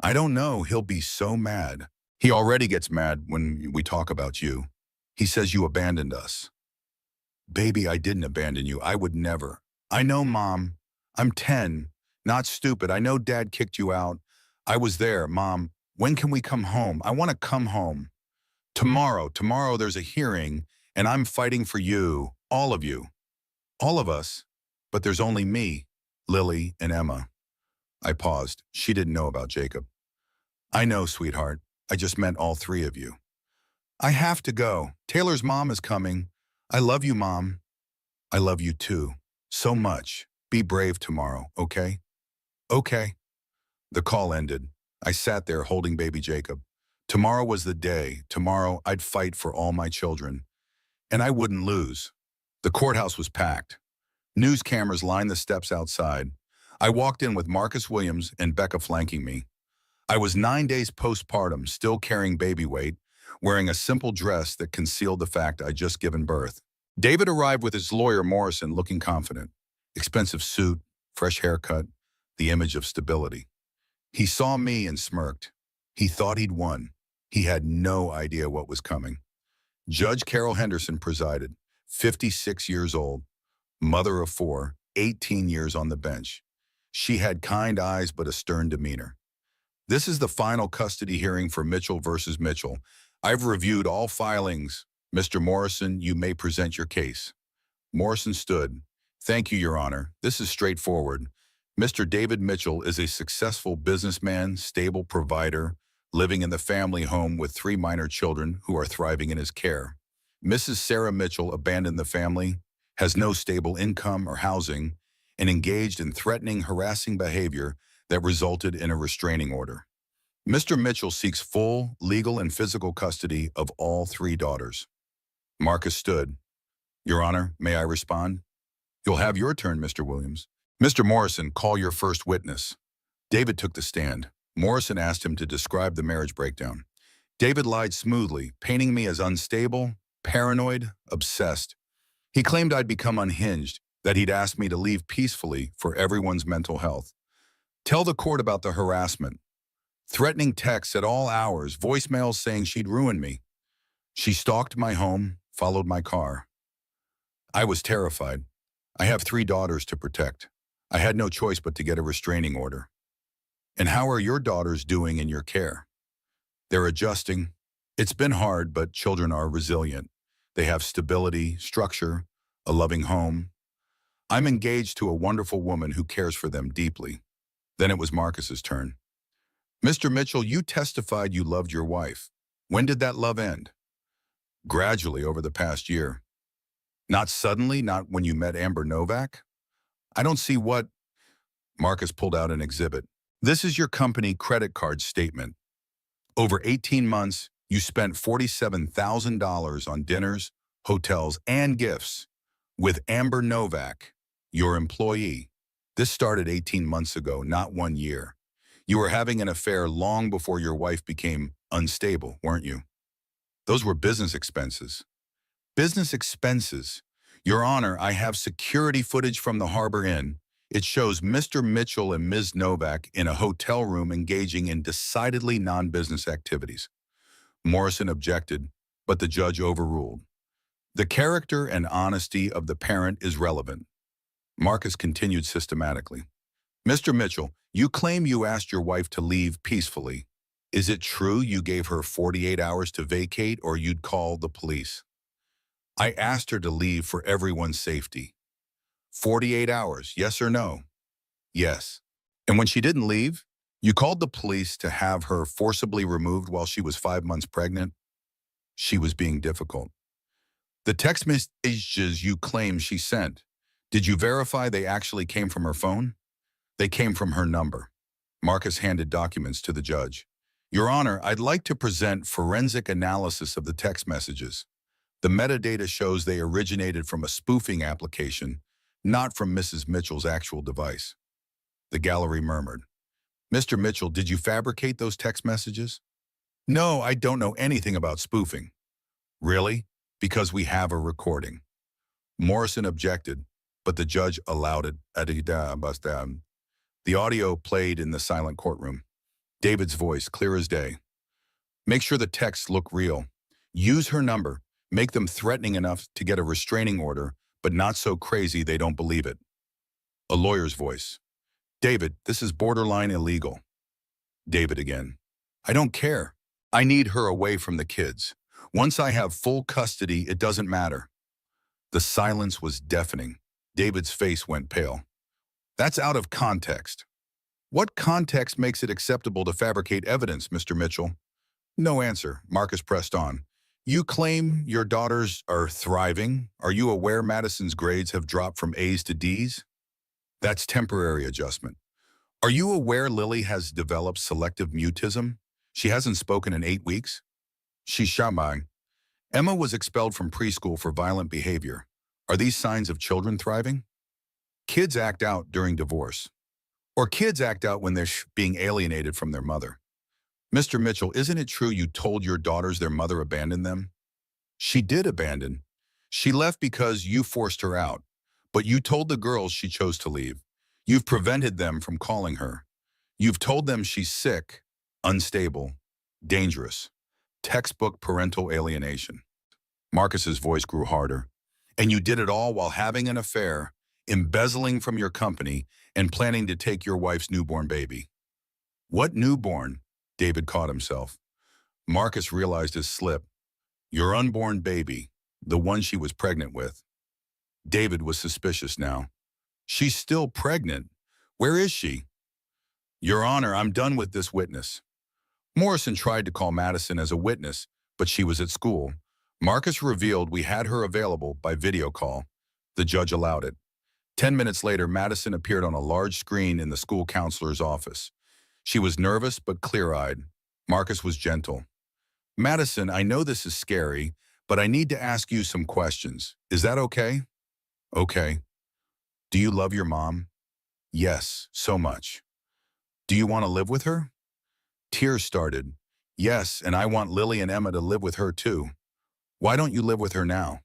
I don't know. He'll be so mad. He already gets mad when we talk about you. He says you abandoned us. Baby, I didn't abandon you. I would never. I know, Mom. I'm 10. Not stupid. I know Dad kicked you out. I was there. Mom, when can we come home? I want to come home. Tomorrow there's a hearing, and I'm fighting for you, all of you. All of us. But there's only me, Lily, and Emma. I paused. She didn't know about Jacob. I know, sweetheart. I just meant all 3 of you. I have to go. Taylor's mom is coming. I love you, Mom. I love you too. So much. Be brave tomorrow, okay? Okay. The call ended. I sat there holding baby Jacob. Tomorrow was the day. Tomorrow I'd fight for all my children. And I wouldn't lose. The courthouse was packed. News cameras lined the steps outside. I walked in with Marcus Williams and Becca flanking me. I was 9 days postpartum, still carrying baby weight, wearing a simple dress that concealed the fact I'd just given birth. David arrived with his lawyer, Morrison, looking confident. Expensive suit, fresh haircut, the image of stability. He saw me and smirked. He thought he'd won. He had no idea what was coming. Judge Carol Henderson presided, 56 years old, mother of 4, 18 years on the bench. She had kind eyes but a stern demeanor. This is the final custody hearing for Mitchell versus Mitchell. I've reviewed all filings. Mr. Morrison, you may present your case. Morrison stood. Thank you, Your Honor. This is straightforward. Mr. David Mitchell is a successful businessman, stable provider, living in the family home with 3 minor children who are thriving in his care. Mrs. Sarah Mitchell abandoned the family, has no stable income or housing, and engaged in threatening, harassing behavior that resulted in a restraining order. Mr. Mitchell seeks full legal and physical custody of all 3 daughters. Marcus stood. Your Honor, may I respond? You'll have your turn, Mr. Williams. Mr. Morrison, call your first witness. David took the stand. Morrison asked him to describe the marriage breakdown. David lied smoothly, painting me as unstable, paranoid, obsessed. He claimed I'd become unhinged, that he'd asked me to leave peacefully for everyone's mental health. Tell the court about the harassment. Threatening texts at all hours, voicemails saying she'd ruin me. She stalked my home, followed my car. I was terrified. I have 3 daughters to protect. I had no choice but to get a restraining order. And how are your daughters doing in your care? They're adjusting. It's been hard, but children are resilient. They have stability, structure, a loving home. I'm engaged to a wonderful woman who cares for them deeply. Then it was Marcus's turn. Mr. Mitchell, you testified you loved your wife. When did that love end? Gradually over the past year. Not suddenly, not when you met Amber Novak? I don't see what... Marcus pulled out an exhibit. This is your company credit card statement. Over 18 months, you spent $47,000 on dinners, hotels, and gifts with Amber Novak, your employee. This started 18 months ago, not 1 year. You were having an affair long before your wife became unstable, weren't you? Those were business expenses. Business expenses. Your Honor, I have security footage from the Harbor Inn. It shows Mr. Mitchell and Ms. Novak in a hotel room engaging in decidedly non-business activities. Morrison objected, but the judge overruled. The character and honesty of the parent is relevant. Marcus continued systematically. Mr. Mitchell, you claim you asked your wife to leave peacefully. Is it true you gave her 48 hours to vacate or you'd call the police? I asked her to leave for everyone's safety. 48 hours, yes or no? Yes. And when she didn't leave, you called the police to have her forcibly removed while she was 5 months pregnant? She was being difficult. The text messages you claim she sent, did you verify they actually came from her phone? They came from her number. Marcus handed documents to the judge. Your Honor, I'd like to present forensic analysis of the text messages. The metadata shows they originated from a spoofing application, not from Mrs. Mitchell's actual device. The gallery murmured. Mr. Mitchell, did you fabricate those text messages? No, I don't know anything about spoofing. Really? Because we have a recording. Morrison objected, but the judge allowed it. The audio played in the silent courtroom. David's voice, clear as day. Make sure the texts look real. Use her number. Make them threatening enough to get a restraining order, but not so crazy they don't believe it. A lawyer's voice. David, this is borderline illegal. David again. I don't care. I need her away from the kids. Once I have full custody, it doesn't matter. The silence was deafening. David's face went pale. That's out of context. What context makes it acceptable to fabricate evidence, Mr. Mitchell? No answer. Marcus pressed on. You claim your daughters are thriving. Are you aware Madison's grades have dropped from A's to D's? That's temporary adjustment. Are you aware Lily has developed selective mutism? She hasn't spoken in 8 weeks. She's shamai. Emma was expelled from preschool for violent behavior. Are these signs of children thriving? Kids act out during divorce. Or kids act out when they're being alienated from their mother. Mr. Mitchell, isn't it true you told your daughters their mother abandoned them? She did abandon. She left because you forced her out. But you told the girls she chose to leave. You've prevented them from calling her. You've told them she's sick, unstable, dangerous. Textbook parental alienation. Marcus's voice grew harder. And you did it all while having an affair embezzling from your company, and planning to take your wife's newborn baby. What newborn? David caught himself. Marcus realized his slip. Your unborn baby, the one she was pregnant with. David was suspicious now. She's still pregnant. Where is she? Your Honor, I'm done with this witness. Morrison tried to call Madison as a witness, but she was at school. Marcus revealed we had her available by video call. The judge allowed it. 10 minutes later, Madison appeared on a large screen in the school counselor's office. She was nervous but clear-eyed. Marcus was gentle. Madison, I know this is scary, but I need to ask you some questions. Is that okay? Okay. Do you love your mom? Yes, so much. Do you want to live with her? Tears started. Yes, and I want Lily and Emma to live with her too. Why don't you live with her now?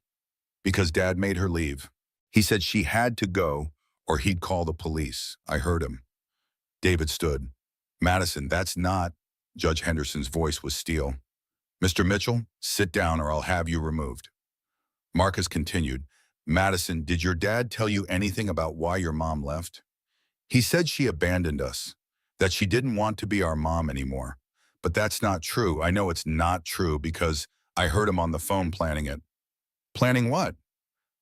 Because Dad made her leave. He said she had to go or he'd call the police. I heard him. David stood. Madison, that's not... Judge Henderson's voice was steel. Mr. Mitchell, sit down or I'll have you removed. Marcus continued. Madison, did your dad tell you anything about why your mom left? He said she abandoned us, that she didn't want to be our mom anymore. But that's not true. I know it's not true because I heard him on the phone planning it. Planning what?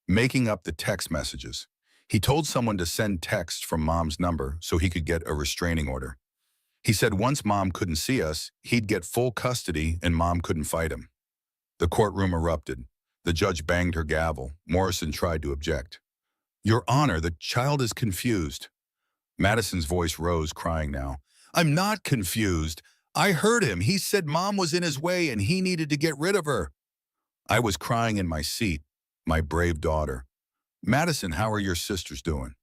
Making up the text messages. He told someone to send texts from Mom's number so he could get a restraining order. He said once Mom couldn't see us, he'd get full custody and Mom couldn't fight him. The courtroom erupted. The judge banged her gavel. Morrison tried to object. Your Honor, the child is confused. Madison's voice rose, crying now. I'm not confused. I heard him. He said Mom was in his way and he needed to get rid of her. I was crying in my seat. My brave daughter. Madison, how are your sisters doing?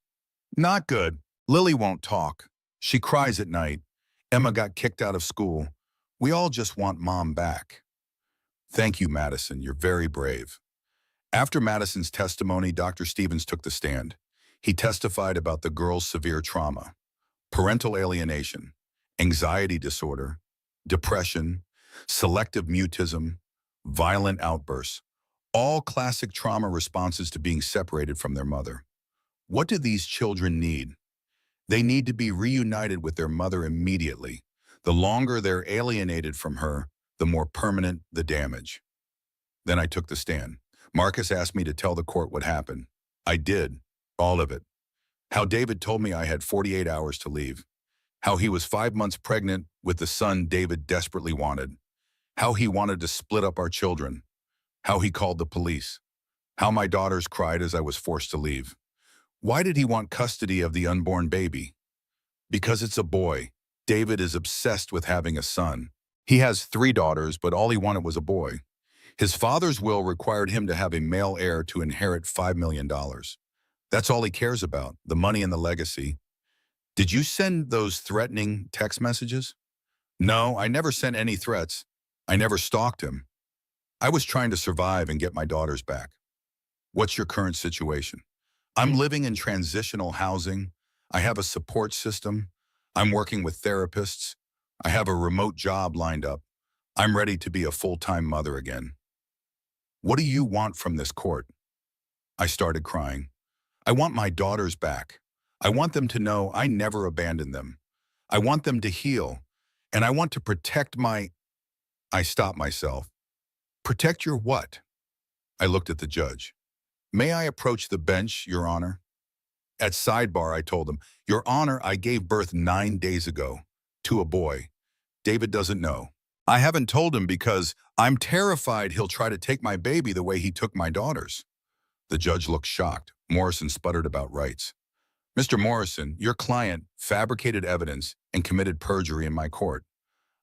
Not good. Lily won't talk. She cries at night. Emma got kicked out of school. We all just want Mom back. Thank you, Madison. You're very brave. After Madison's testimony, Dr. Stevens took the stand. He testified about the girl's severe trauma, parental alienation, anxiety disorder, depression, selective mutism, violent outbursts, all classic trauma responses to being separated from their mother. What do these children need? They need to be reunited with their mother immediately. The longer they're alienated from her, the more permanent the damage. Then I took the stand. Marcus asked me to tell the court what happened. I did, all of it. How David told me I had 48 hours to leave. How he was 5 months pregnant with the son David desperately wanted. How he wanted to split up our children. How he called the police. How my daughters cried as I was forced to leave. Why did he want custody of the unborn baby? Because it's a boy. David is obsessed with having a son. He has 3 daughters, but all he wanted was a boy. His father's will required him to have a male heir to inherit $5 million. That's all he cares about, the money and the legacy. Did you send those threatening text messages? No, I never sent any threats. I never stalked him. I was trying to survive and get my daughters back. What's your current situation? I'm living in transitional housing. I have a support system. I'm working with therapists. I have a remote job lined up. I'm ready to be a full-time mother again. What do you want from this court? I started crying. I want my daughters back. I want them to know I never abandoned them. I want them to heal. And I want to protect my... I stopped myself. Protect your what? I looked at the judge. May I approach the bench, Your Honor? At sidebar, I told him, Your Honor, I gave birth 9 days ago to a boy. David doesn't know. I haven't told him because I'm terrified he'll try to take my baby the way he took my daughters. The judge looked shocked. Morrison sputtered about rights. Mr. Morrison, your client fabricated evidence and committed perjury in my court.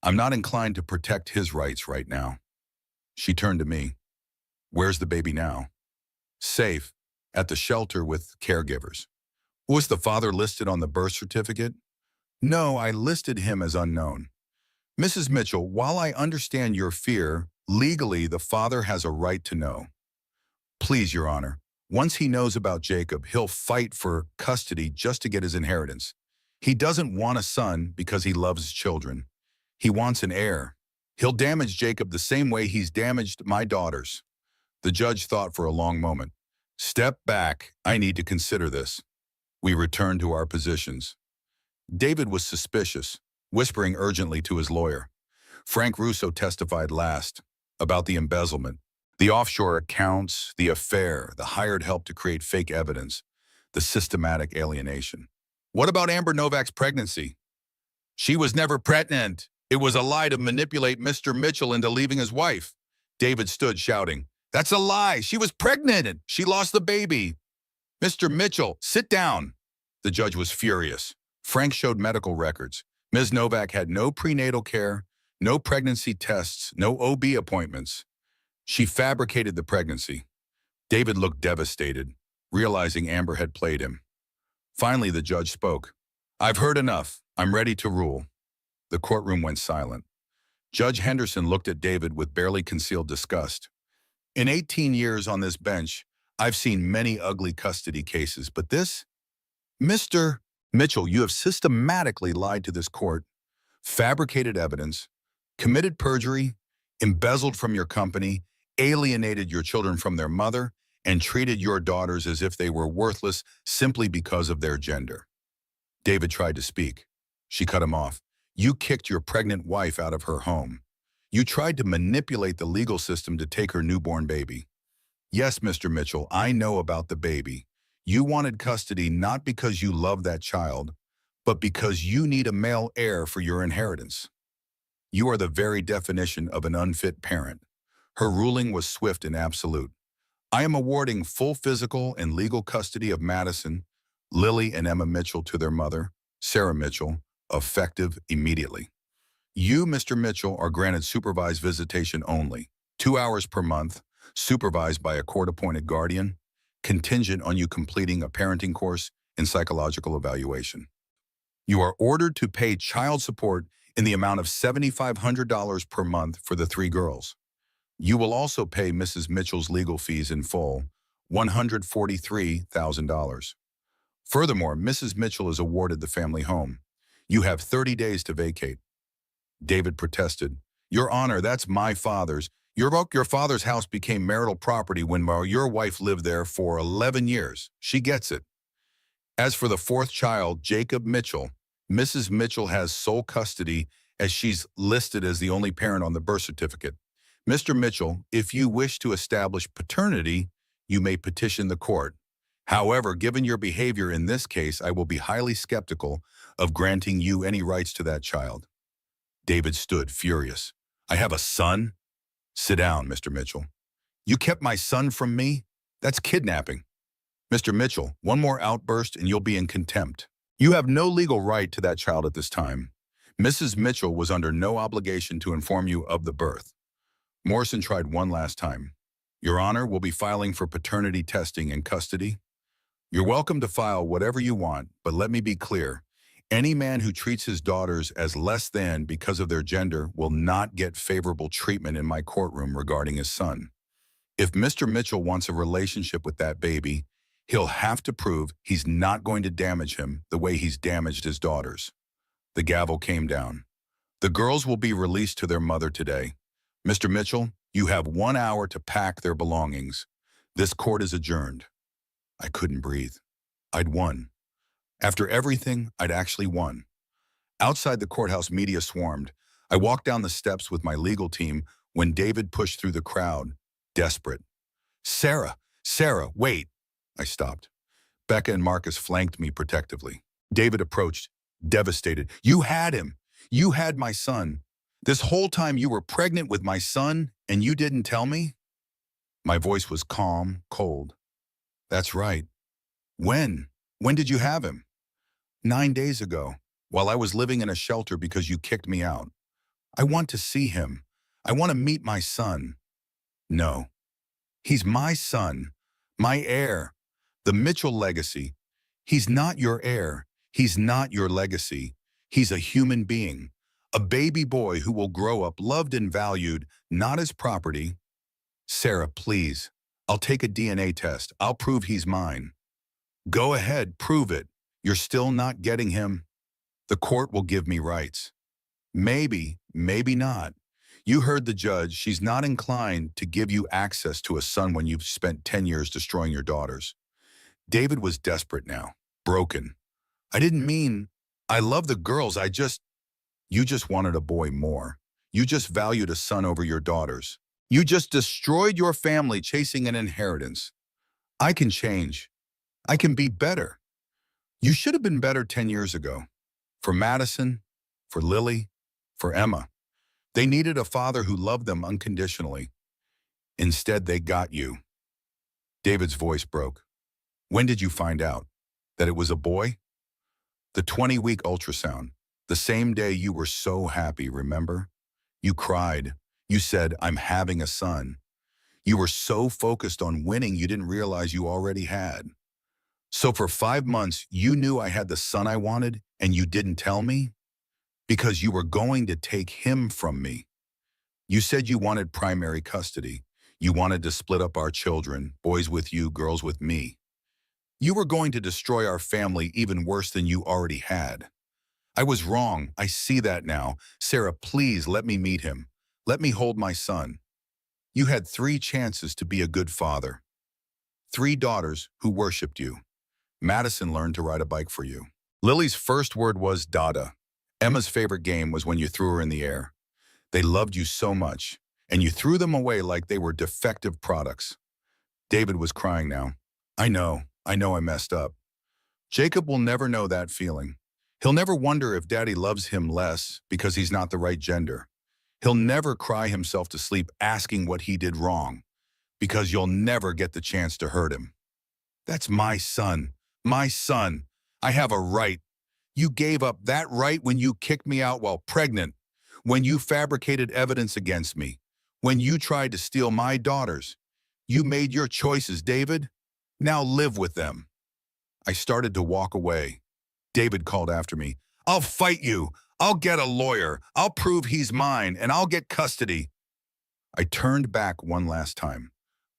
I'm not inclined to protect his rights right now. She turned to me. Where's the baby now? Safe, at the shelter with caregivers. Was the father listed on the birth certificate? No, I listed him as unknown. Mrs. Mitchell, while I understand your fear, legally the father has a right to know. Please, Your Honor, once he knows about Jacob, he'll fight for custody just to get his inheritance. He doesn't want a son because he loves children. He wants an heir. He'll damage Jacob the same way he's damaged my daughters. The judge thought for a long moment. Step back. I need to consider this. We returned to our positions. David was suspicious, whispering urgently to his lawyer. Frank Russo testified last about the embezzlement, the offshore accounts, the affair, the hired help to create fake evidence, the systematic alienation. What about Amber Novak's pregnancy? She was never pregnant. It was a lie to manipulate Mr. Mitchell into leaving his wife. David stood shouting, "That's a lie. She was pregnant. She lost the baby." "Mr. Mitchell, sit down." The judge was furious. Frank showed medical records. Ms. Novak had no prenatal care, no pregnancy tests, no OB appointments. She fabricated the pregnancy. David looked devastated, realizing Amber had played him. Finally, the judge spoke. "I've heard enough. I'm ready to rule." The courtroom went silent. Judge Henderson looked at David with barely concealed disgust. "In 18 years on this bench, I've seen many ugly custody cases, but this? Mr. Mitchell, you have systematically lied to this court, fabricated evidence, committed perjury, embezzled from your company, alienated your children from their mother, and treated your daughters as if they were worthless simply because of their gender." David tried to speak. She cut him off. "You kicked your pregnant wife out of her home. You tried to manipulate the legal system to take her newborn baby. Yes, Mr. Mitchell, I know about the baby. You wanted custody not because you love that child, but because you need a male heir for your inheritance. You are the very definition of an unfit parent." Her ruling was swift and absolute. "I am awarding full physical and legal custody of Madison, Lily, and Emma Mitchell to their mother, Sarah Mitchell, effective immediately. You, Mr. Mitchell, are granted supervised visitation only, 2 hours per month, supervised by a court-appointed guardian, contingent on you completing a parenting course and psychological evaluation. You are ordered to pay child support in the amount of $7,500 per month for the 3 girls. You will also pay Mrs. Mitchell's legal fees in full, $143,000. Furthermore, Mrs. Mitchell is awarded the family home. You have 30 days to vacate." David protested. "Your Honor, that's my father's. Your father's house became marital property when your wife lived there for 11 years. She gets it. As for the 4th child, Jacob Mitchell, Mrs. Mitchell has sole custody as she's listed as the only parent on the birth certificate. Mr. Mitchell, if you wish to establish paternity, you may petition the court. However, given your behavior in this case, I will be highly skeptical of granting you any rights to that child." David stood furious. "I have a son?" "Sit down, Mr. Mitchell. You kept my son from me? That's kidnapping. Mr. Mitchell, one more outburst and you'll be in contempt. You have no legal right to that child at this time. Mrs. Mitchell was under no obligation to inform you of the birth." Morrison tried one last time. "Your Honor, will be filing for paternity testing and custody. You're welcome to file whatever you want, but let me be clear. Any man who treats his daughters as less than because of their gender will not get favorable treatment in my courtroom regarding his son. If Mr. Mitchell wants a relationship with that baby, he'll have to prove he's not going to damage him the way he's damaged his daughters." The gavel came down. "The girls will be released to their mother today. Mr. Mitchell, you have 1 hour to pack their belongings. This court is adjourned." I couldn't breathe. I'd won. After everything, I'd actually won. Outside the courthouse, media swarmed. I walked down the steps with my legal team when David pushed through the crowd, desperate. Sarah, wait." I stopped. Becca and Marcus flanked me protectively. David approached, devastated. "You had him. You had my son. This whole time you were pregnant with my son, and you didn't tell me?" My voice was calm, cold. "That's right. When? When did you have him?" 9 days ago, while I was living in a shelter because you kicked me out. I want to see him. I want to meet my son." "No. He's my son, my heir, the Mitchell legacy. He's not your heir. He's not your legacy. He's a human being, a baby boy who will grow up loved and valued, not as property." "Sarah, please. I'll take a DNA test. I'll prove he's mine." "Go ahead, prove it. You're still not getting him. The court will give me rights." "Maybe, maybe not. You heard the judge. She's not inclined to give you access to a son when you've spent 10 years destroying your daughters. David was desperate now, broken. I didn't mean I love the girls. You just wanted a boy more. You just valued a son over your daughters. You just destroyed your family chasing an inheritance. I can change. I can be better. You should have been better 10 years ago. For Madison, for Lily, for Emma. They needed a father who loved them unconditionally. Instead, they got you. David's voice broke. When did you find out? That it was a boy? The 20-week ultrasound. The same day you were so happy, remember? You cried. You said, I'm having a son. You were so focused on winning you didn't realize you already had. So for 5 months, you knew I had the son I wanted and you didn't tell me? Because you were going to take him from me. You said you wanted primary custody. You wanted to split up our children, boys with you, girls with me. You were going to destroy our family even worse than you already had. I was wrong. I see that now. Sarah, please let me meet him. Let me hold my son. You had 3 chances to be a good father. 3 daughters who worshipped you. Madison learned to ride a bike for you. Lily's first word was Dada. Emma's favorite game was when you threw her in the air. They loved you so much, and you threw them away like they were defective products. David was crying now. I know I messed up. Jacob will never know that feeling. He'll never wonder if Daddy loves him less because he's not the right gender. He'll never cry himself to sleep asking what he did wrong, because you'll never get the chance to hurt him. That's my son. My son. I have a right. You gave up that right when you kicked me out while pregnant, when you fabricated evidence against me, when you tried to steal my daughters. You made your choices, David. Now live with them. I started to walk away. David called after me. I'll fight you. I'll get a lawyer. I'll prove he's mine, and I'll get custody. I turned back one last time.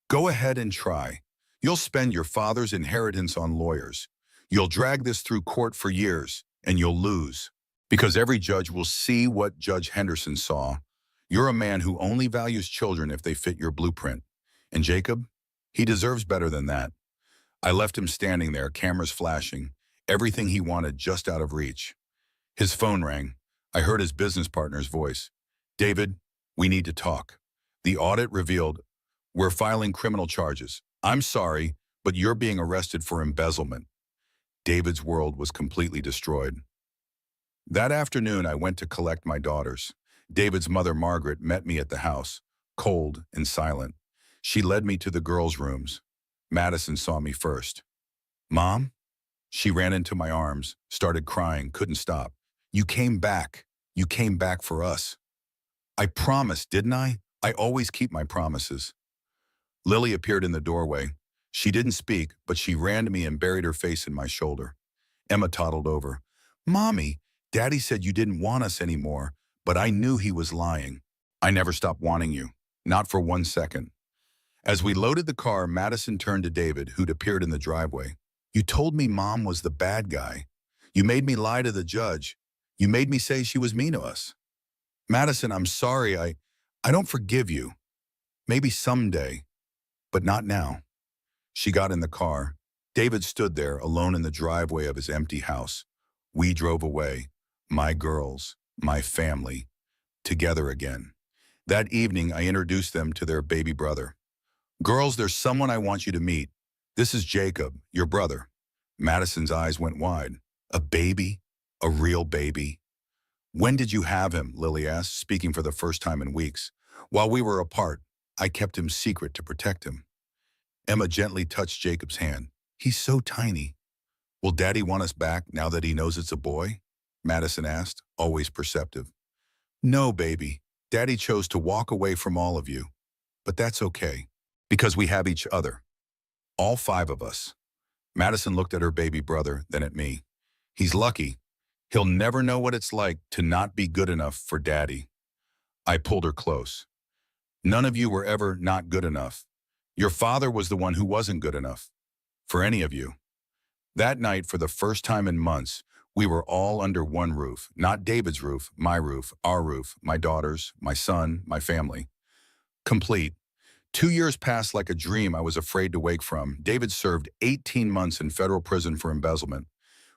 Go ahead and try. You'll spend your father's inheritance on lawyers. You'll drag this through court for years, and you'll lose. Because every judge will see what Judge Henderson saw. You're a man who only values children if they fit your blueprint. And Jacob, he deserves better than that. I left him standing there, cameras flashing, everything he wanted just out of reach. His phone rang. I heard his business partner's voice. David, we need to talk. The audit revealed, we're filing criminal charges. I'm sorry, but you're being arrested for embezzlement. David's world was completely destroyed. That afternoon, I went to collect my daughters. David's mother, Margaret, met me at the house, cold and silent. She led me to the girls' rooms. Madison saw me first. Mom? She ran into my arms, started crying, couldn't stop. You came back. You came back for us. I promised, didn't I? I always keep my promises. Lily appeared in the doorway. She didn't speak, but she ran to me and buried her face in my shoulder. Emma toddled over. Mommy, Daddy said you didn't want us anymore, but I knew he was lying. I never stopped wanting you. Not for 1 second. As we loaded the car, Madison turned to David, who'd appeared in the driveway. You told me Mom was the bad guy. You made me lie to the judge. You made me say she was mean to us. Madison, I'm sorry. I don't forgive you. Maybe someday, but not now. She got in the car. David stood there, alone in the driveway of his empty house. We drove away. My girls, my family, together again. That evening, I introduced them to their baby brother. Girls, there's someone I want you to meet. This is Jacob, your brother. Madison's eyes went wide. A baby? A real baby? When did you have him? Lily asked, speaking for the first time in weeks. While we were apart, I kept him secret to protect him. Emma gently touched Jacob's hand. He's so tiny. Will Daddy want us back now that he knows it's a boy? Madison asked, always perceptive. No, baby. Daddy chose to walk away from all of you. But that's okay, because we have each other. All 5 of us. Madison looked at her baby brother, then at me. He's lucky. He'll never know what it's like to not be good enough for Daddy. I pulled her close. None of you were ever not good enough. Your father was the one who wasn't good enough. For any of you. That night, for the first time in months, We were all under one roof, not David's roof, my roof, our roof, my daughters, my son, my family. Complete. 2 years passed like a dream I was afraid to wake from. David served 18 months in federal prison for embezzlement.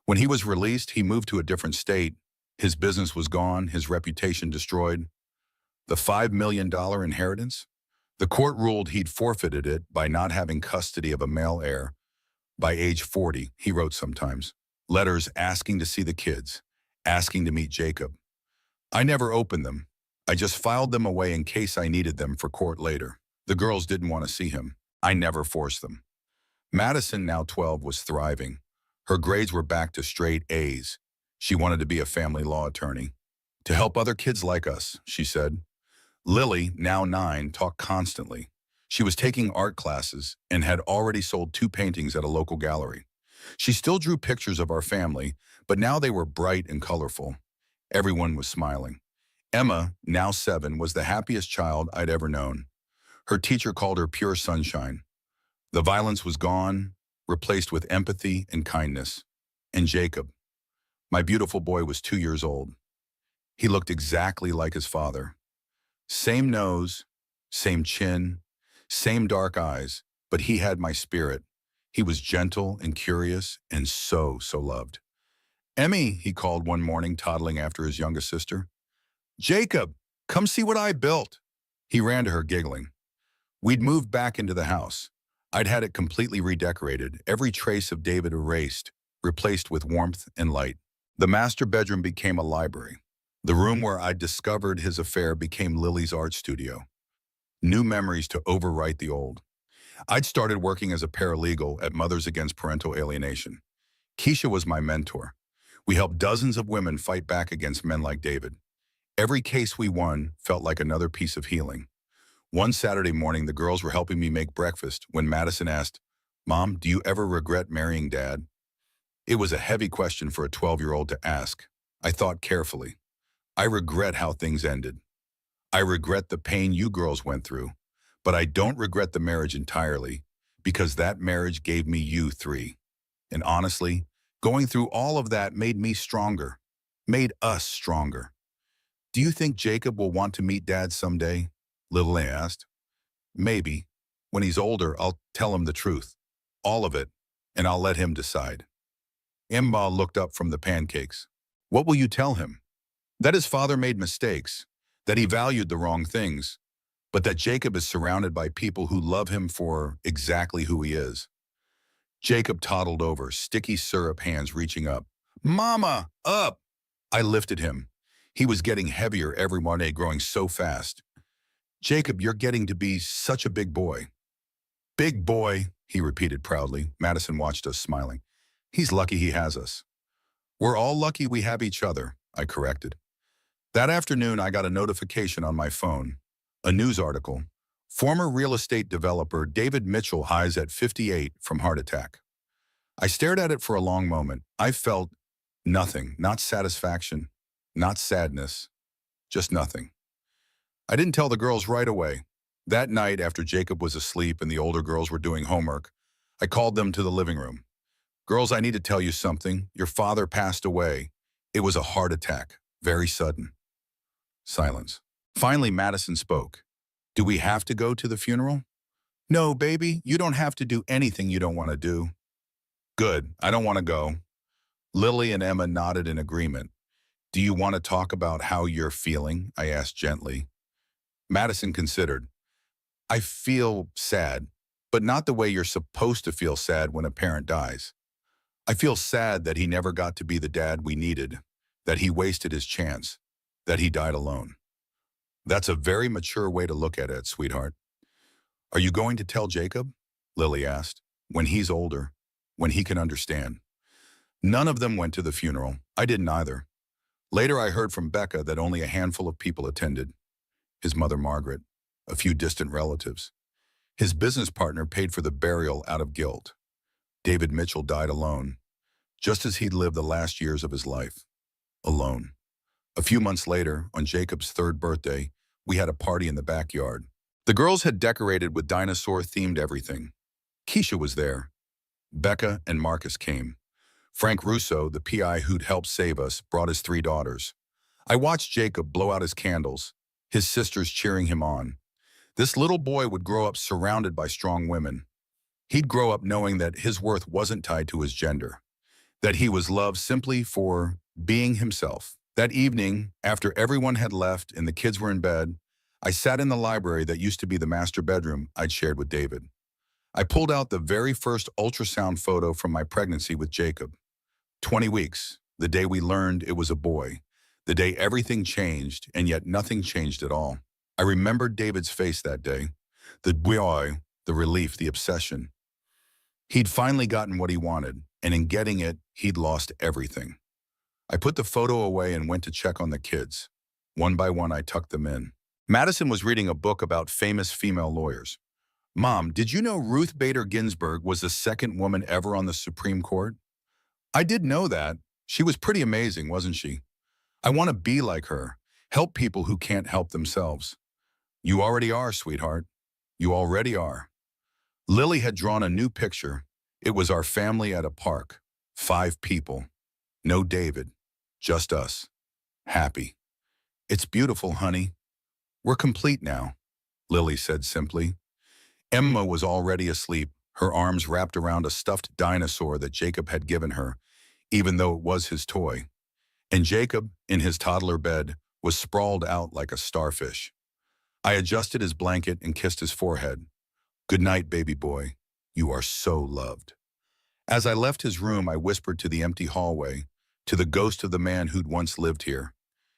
When he was released, he moved to a different state. His business was gone, his reputation destroyed. The $5 million inheritance? The court ruled he'd forfeited it by not having custody of a male heir. By age 40, he wrote sometimes. Letters asking to see the kids, asking to meet Jacob. I never opened them. I just filed them away in case I needed them for court later. The girls didn't want to see him. I never forced them. Madison, now 12, was thriving. Her grades were back to straight A's. She wanted to be a family law attorney. To help other kids like us, she said. Lily, now 9, talked constantly. She was taking art classes and had already sold 2 paintings at a local gallery. She still drew pictures of our family, but now they were bright and colorful. Everyone was smiling. Emma, now 7, was the happiest child I'd ever known. Her teacher called her pure sunshine. The violence was gone, replaced with empathy and kindness. And Jacob, my beautiful boy, was 2 years old. He looked exactly like his father. Same nose, same chin, same dark eyes, but he had my spirit. He was gentle and curious and so loved. Emmy, he called one morning, toddling after his youngest sister. Jacob, come see what I built. He ran to her, giggling. We'd moved back into the house. I'd had it completely redecorated, every trace of David erased, replaced with warmth and light. The master bedroom became a library. The room where I'd discovered his affair became Lily's art studio. New memories to overwrite the old. I'd started working as a paralegal at Mothers Against Parental Alienation. Keisha was my mentor. We helped dozens of women fight back against men like David. Every case we won felt like another piece of healing. One Saturday morning, the girls were helping me make breakfast when Madison asked, Mom, do you ever regret marrying Dad? It was a heavy question for a 12-year-old to ask. I thought carefully. I regret how things ended. I regret the pain you girls went through, but I don't regret the marriage entirely because that marriage gave me you 3. And honestly, going through all of that made me stronger, made us stronger. Do you think Jacob will want to meet Dad someday? Lily asked. Maybe. When he's older, I'll tell him the truth, all of it, and I'll let him decide. Emma looked up from the pancakes. What will you tell him? That his father made mistakes, that he valued the wrong things, but that Jacob is surrounded by people who love him for exactly who he is. Jacob toddled over, sticky syrup hands reaching up. Mama, up! I lifted him. He was getting heavier every morning, growing so fast. Jacob, you're getting to be such a big boy. Big boy, he repeated proudly. Madison watched us, smiling. He's lucky he has us. We're all lucky we have each other, I corrected. That afternoon, I got a notification on my phone. A news article. Former real estate developer David Mitchell dies at 58 from heart attack. I stared at it for a long moment. I felt nothing, not satisfaction, not sadness, just nothing. I didn't tell the girls right away. That night, after Jacob was asleep and the older girls were doing homework, I called them to the living room. Girls, I need to tell you something. Your father passed away. It was a heart attack, very sudden. Silence. Finally, Madison spoke. Do we have to go to the funeral? No, baby, you don't have to do anything you don't want to do. Good, I don't want to go. Lily and Emma nodded in agreement. Do you want to talk about how you're feeling? I asked gently. Madison considered. I feel sad, but not the way you're supposed to feel sad when a parent dies. I feel sad that he never got to be the dad we needed, that he wasted his chance, that he died alone. That's a very mature way to look at it, sweetheart. Are you going to tell Jacob? Lily asked. When he's older, when he can understand. None of them went to the funeral. I didn't either. Later, I heard from Becca that only a handful of people attended. His mother, Margaret, a few distant relatives. His business partner paid for the burial out of guilt. David Mitchell died alone, just as he'd lived the last years of his life. Alone. A few months later, on Jacob's 3rd birthday, we had a party in the backyard. The girls had decorated with dinosaur-themed everything. Keisha was there. Becca and Marcus came. Frank Russo, the PI who'd helped save us, brought his 3 daughters. I watched Jacob blow out his candles, his sisters cheering him on. This little boy would grow up surrounded by strong women. He'd grow up knowing that his worth wasn't tied to his gender, that he was loved simply for being himself. That evening, after everyone had left and the kids were in bed, I sat in the library that used to be the master bedroom I'd shared with David. I pulled out the very first ultrasound photo from my pregnancy with Jacob. 20 weeks, the day we learned it was a boy, the day everything changed, and yet nothing changed at all. I remembered David's face that day, the joy, the relief, the obsession. He'd finally gotten what he wanted, and in getting it, he'd lost everything. I put the photo away and went to check on the kids. One by one, I tucked them in. Madison was reading a book about famous female lawyers. Mom, did you know Ruth Bader Ginsburg was the second woman ever on the Supreme Court? I did know that. She was pretty amazing, wasn't she? I want to be like her, help people who can't help themselves. You already are, sweetheart. You already are. Lily had drawn a new picture. It was our family at a park. 5 people. No David. Just us. Happy. It's beautiful, honey. We're complete now, Lily said simply. Emma was already asleep, her arms wrapped around a stuffed dinosaur that Jacob had given her, even though it was his toy. And Jacob, in his toddler bed, was sprawled out like a starfish. I adjusted his blanket and kissed his forehead. Good night, baby boy. You are so loved. As I left his room, I whispered to the empty hallway, to the ghost of the man who'd once lived here.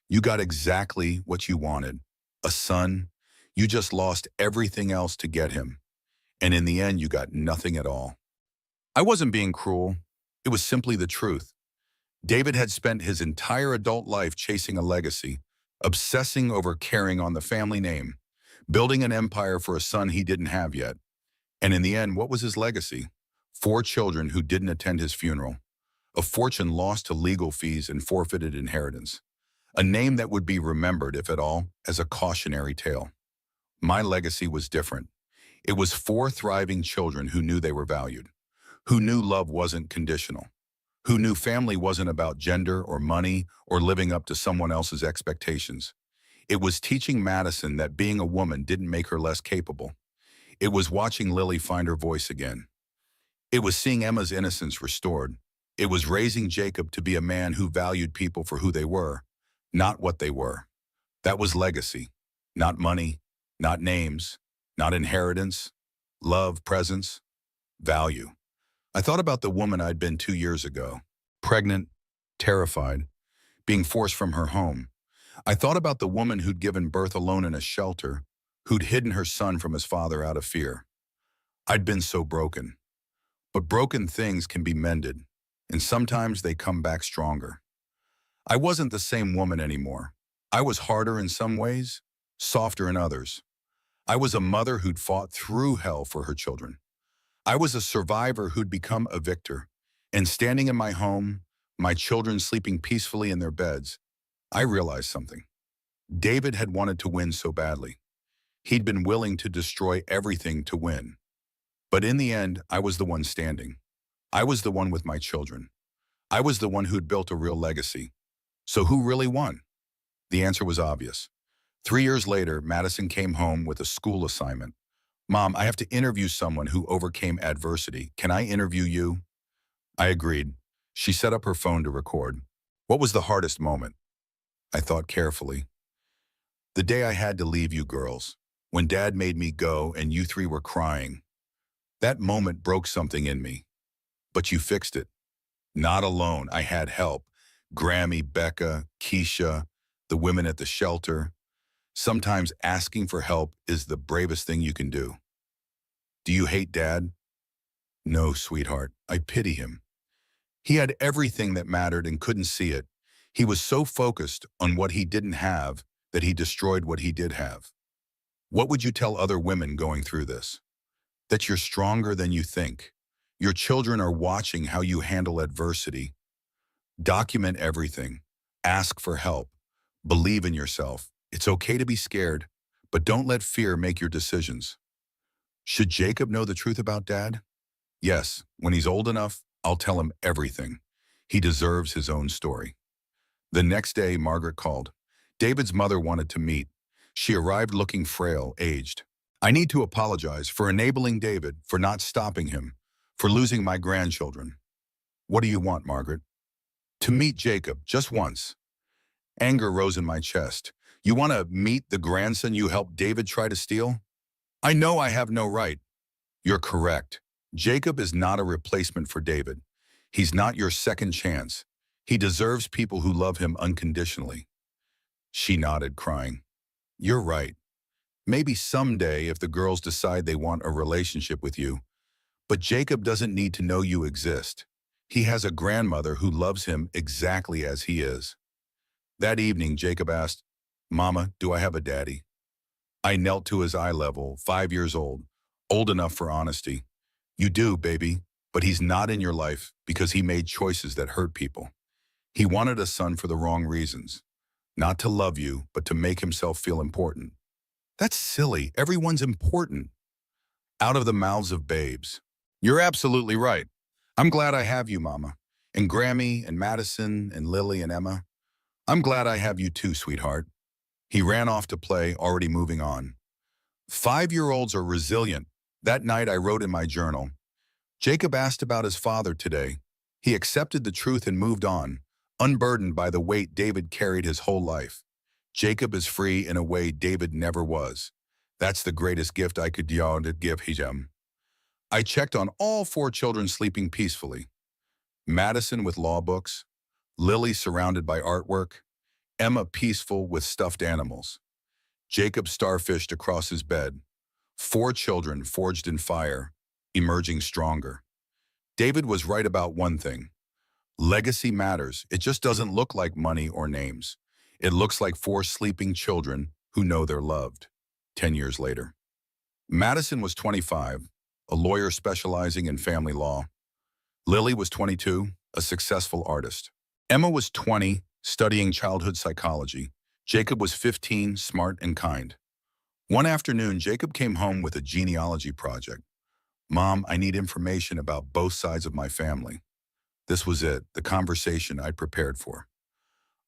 You got exactly what you wanted. A son. You just lost everything else to get him. And in the end, you got nothing at all. I wasn't being cruel. It was simply the truth. David had spent his entire adult life chasing a legacy, obsessing over carrying on the family name, building an empire for a son he didn't have yet. And in the end, what was his legacy? 4 children who didn't attend his funeral, a fortune lost to legal fees and forfeited inheritance, a name that would be remembered, if at all, as a cautionary tale. My legacy was different. It was 4 thriving children who knew they were valued, who knew love wasn't conditional, who knew family wasn't about gender or money or living up to someone else's expectations. It was teaching Madison that being a woman didn't make her less capable. It was watching Lily find her voice again. It was seeing Emma's innocence restored. It was raising Jacob to be a man who valued people for who they were, not what they were. That was legacy. Not money, not names, not inheritance, love, presence, value. I thought about the woman I'd been 2 years ago, pregnant, terrified, being forced from her home. I thought about the woman who'd given birth alone in a shelter, who'd hidden her son from his father out of fear. I'd been so broken. But broken things can be mended, and sometimes they come back stronger. I wasn't the same woman anymore. I was harder in some ways, softer in others. I was a mother who'd fought through hell for her children. I was a survivor who'd become a victor. And standing in my home, my children sleeping peacefully in their beds, I realized something. David had wanted to win so badly. He'd been willing to destroy everything to win. But in the end, I was the one standing. I was the one with my children. I was the one who'd built a real legacy. So who really won? The answer was obvious. 3 years later, Madison came home with a school assignment. Mom, I have to interview someone who overcame adversity. Can I interview you? I agreed. She set up her phone to record. What was the hardest moment? I thought carefully. The day I had to leave you girls, when Dad made me go and you 3 were crying. That moment broke something in me. But you fixed it. Not alone. I had help. Grammy, Becca, Keisha, the women at the shelter. Sometimes asking for help is the bravest thing you can do. Do you hate Dad? No, sweetheart. I pity him. He had everything that mattered and couldn't see it. He was so focused on what he didn't have that he destroyed what he did have. What would you tell other women going through this? That you're stronger than you think. Your children are watching how you handle adversity. Document everything. Ask for help. Believe in yourself. It's okay to be scared, but don't let fear make your decisions. Should Jacob know the truth about Dad? Yes, when he's old enough, I'll tell him everything. He deserves his own story. The next day, Margaret called. David's mother wanted to meet. She arrived looking frail, aged. I need to apologize for enabling David, for not stopping him, for losing my grandchildren. What do you want, Margaret? To meet Jacob, just once. Anger rose in my chest. You want to meet the grandson you helped David try to steal? I know I have no right. You're correct. Jacob is not a replacement for David. He's not your second chance. He deserves people who love him unconditionally. She nodded, crying. You're right. Maybe someday if the girls decide they want a relationship with you. But Jacob doesn't need to know you exist. He has a grandmother who loves him exactly as he is. That evening, Jacob asked, Mama, do I have a daddy? I knelt to his eye level, 5 years old enough for honesty. You do, baby, but he's not in your life because he made choices that hurt people. He wanted a son for the wrong reasons. Not to love you, but to make himself feel important. That's silly. Everyone's important. Out of the mouths of babes. You're absolutely right. I'm glad I have you, Mama. And Grammy and Madison and Lily and Emma. I'm glad I have you too, sweetheart. He ran off to play, already moving on. 5-year-olds are resilient. That night I wrote in my journal, Jacob asked about his father today. He accepted the truth and moved on, unburdened by the weight David carried his whole life. Jacob is free in a way David never was. That's the greatest gift I could give him. I checked on all 4 children sleeping peacefully. Madison with law books, Lily surrounded by artwork, Emma peaceful with stuffed animals. Jacob starfished across his bed. 4 children forged in fire, emerging stronger. David was right about one thing. Legacy matters. It just doesn't look like money or names. It looks like 4 sleeping children who know they're loved. 10 years later. Madison was 25, a lawyer specializing in family law. Lily was 22, a successful artist. Emma was 20, studying childhood psychology. Jacob was 15, smart and kind. One afternoon, Jacob came home with a genealogy project. Mom, I need information about both sides of my family. This was it, the conversation I'd prepared for.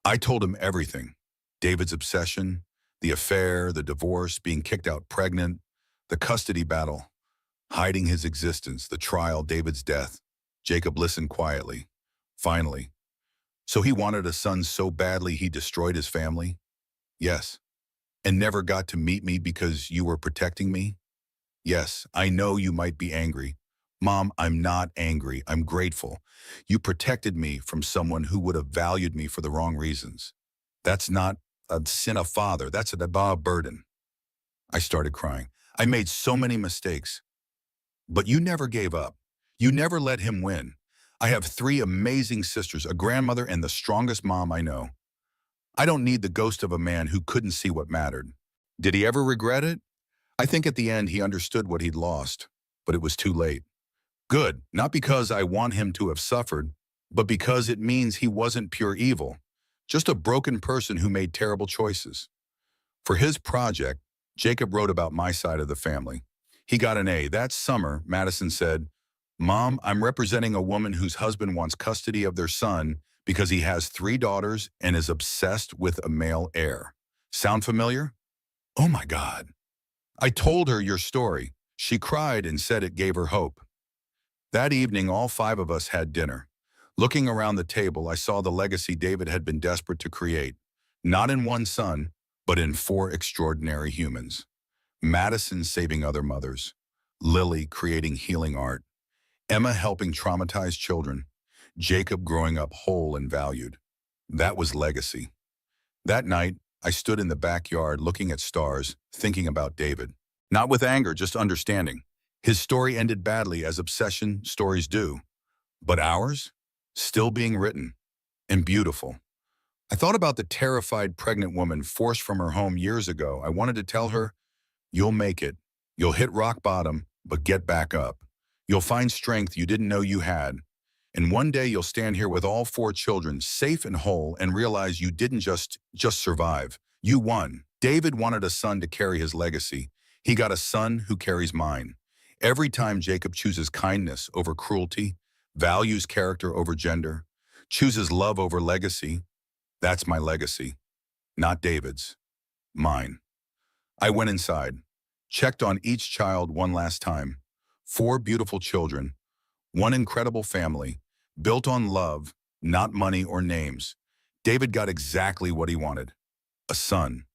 I told him everything. David's obsession, the affair, the divorce, being kicked out pregnant, the custody battle, hiding his existence, the trial, David's death. Jacob listened quietly. Finally. So he wanted a son so badly he destroyed his family? Yes. And never got to meet me because you were protecting me? Yes, I know you might be angry. Mom, I'm not angry. I'm grateful. You protected me from someone who would have valued me for the wrong reasons. That's not a sin of father. That's a burden. I started crying. I made so many mistakes. But you never gave up. You never let him win. I have 3 amazing sisters, a grandmother, and the strongest mom I know. I don't need the ghost of a man who couldn't see what mattered. Did he ever regret it? I think at the end he understood what he'd lost, but it was too late. Good, not because I want him to have suffered, but because it means he wasn't pure evil, just a broken person who made terrible choices. For his project, Jacob wrote about my side of the family. He got an A. That summer, Madison said, Mom, I'm representing a woman whose husband wants custody of their son because he has 3 daughters and is obsessed with a male heir. Sound familiar? Oh my God. I told her your story. She cried and said it gave her hope. That evening, all 5 of us had dinner. Looking around the table, I saw the legacy David had been desperate to create, not in one son, but in 4 extraordinary humans. Madison saving other mothers, Lily creating healing art, Emma helping traumatized children, Jacob growing up whole and valued. That was legacy. That night, I stood in the backyard looking at stars, thinking about David. Not with anger, just understanding. His story ended badly, as obsession stories do. But ours? Still being written. And beautiful. I thought about the terrified pregnant woman forced from her home years ago. I wanted to tell her, you'll make it. You'll hit rock bottom, but get back up. You'll find strength you didn't know you had. And one day you'll stand here with all 4 children, safe and whole, and realize you didn't just survive. You won. David wanted a son to carry his legacy. He got a son who carries mine. Every time Jacob chooses kindness over cruelty, values character over gender, chooses love over legacy. That's my legacy, not David's, mine. I went inside, checked on each child one last time. 4 beautiful children, one incredible family, built on love, not money or names. David got exactly what he wanted, a son.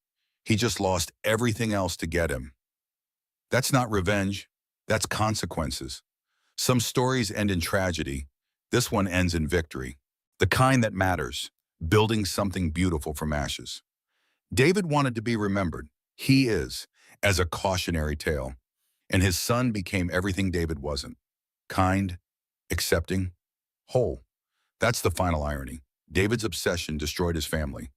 He just lost everything else to get him. That's not revenge, that's consequences. Some stories end in tragedy. This one ends in victory. The kind that matters, building something beautiful from ashes. David wanted to be remembered. He is, as a cautionary tale. And his son became everything David wasn't. Kind, accepting, whole. That's the final irony. David's obsession destroyed his family.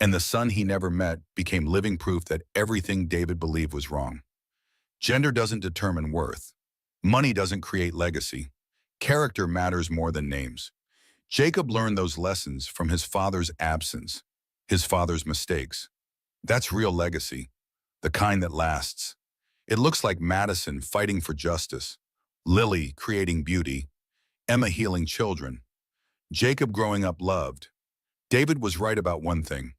And the son he never met became living proof that everything David believed was wrong. Gender doesn't determine worth. Money doesn't create legacy. Character matters more than names. Jacob learned those lessons from his father's absence, his father's mistakes. That's real legacy, the kind that lasts. It looks like Madison fighting for justice, Lily creating beauty, Emma healing children, Jacob growing up loved. David was right about one thing.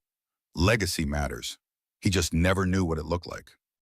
Legacy matters. He just never knew what it looked like.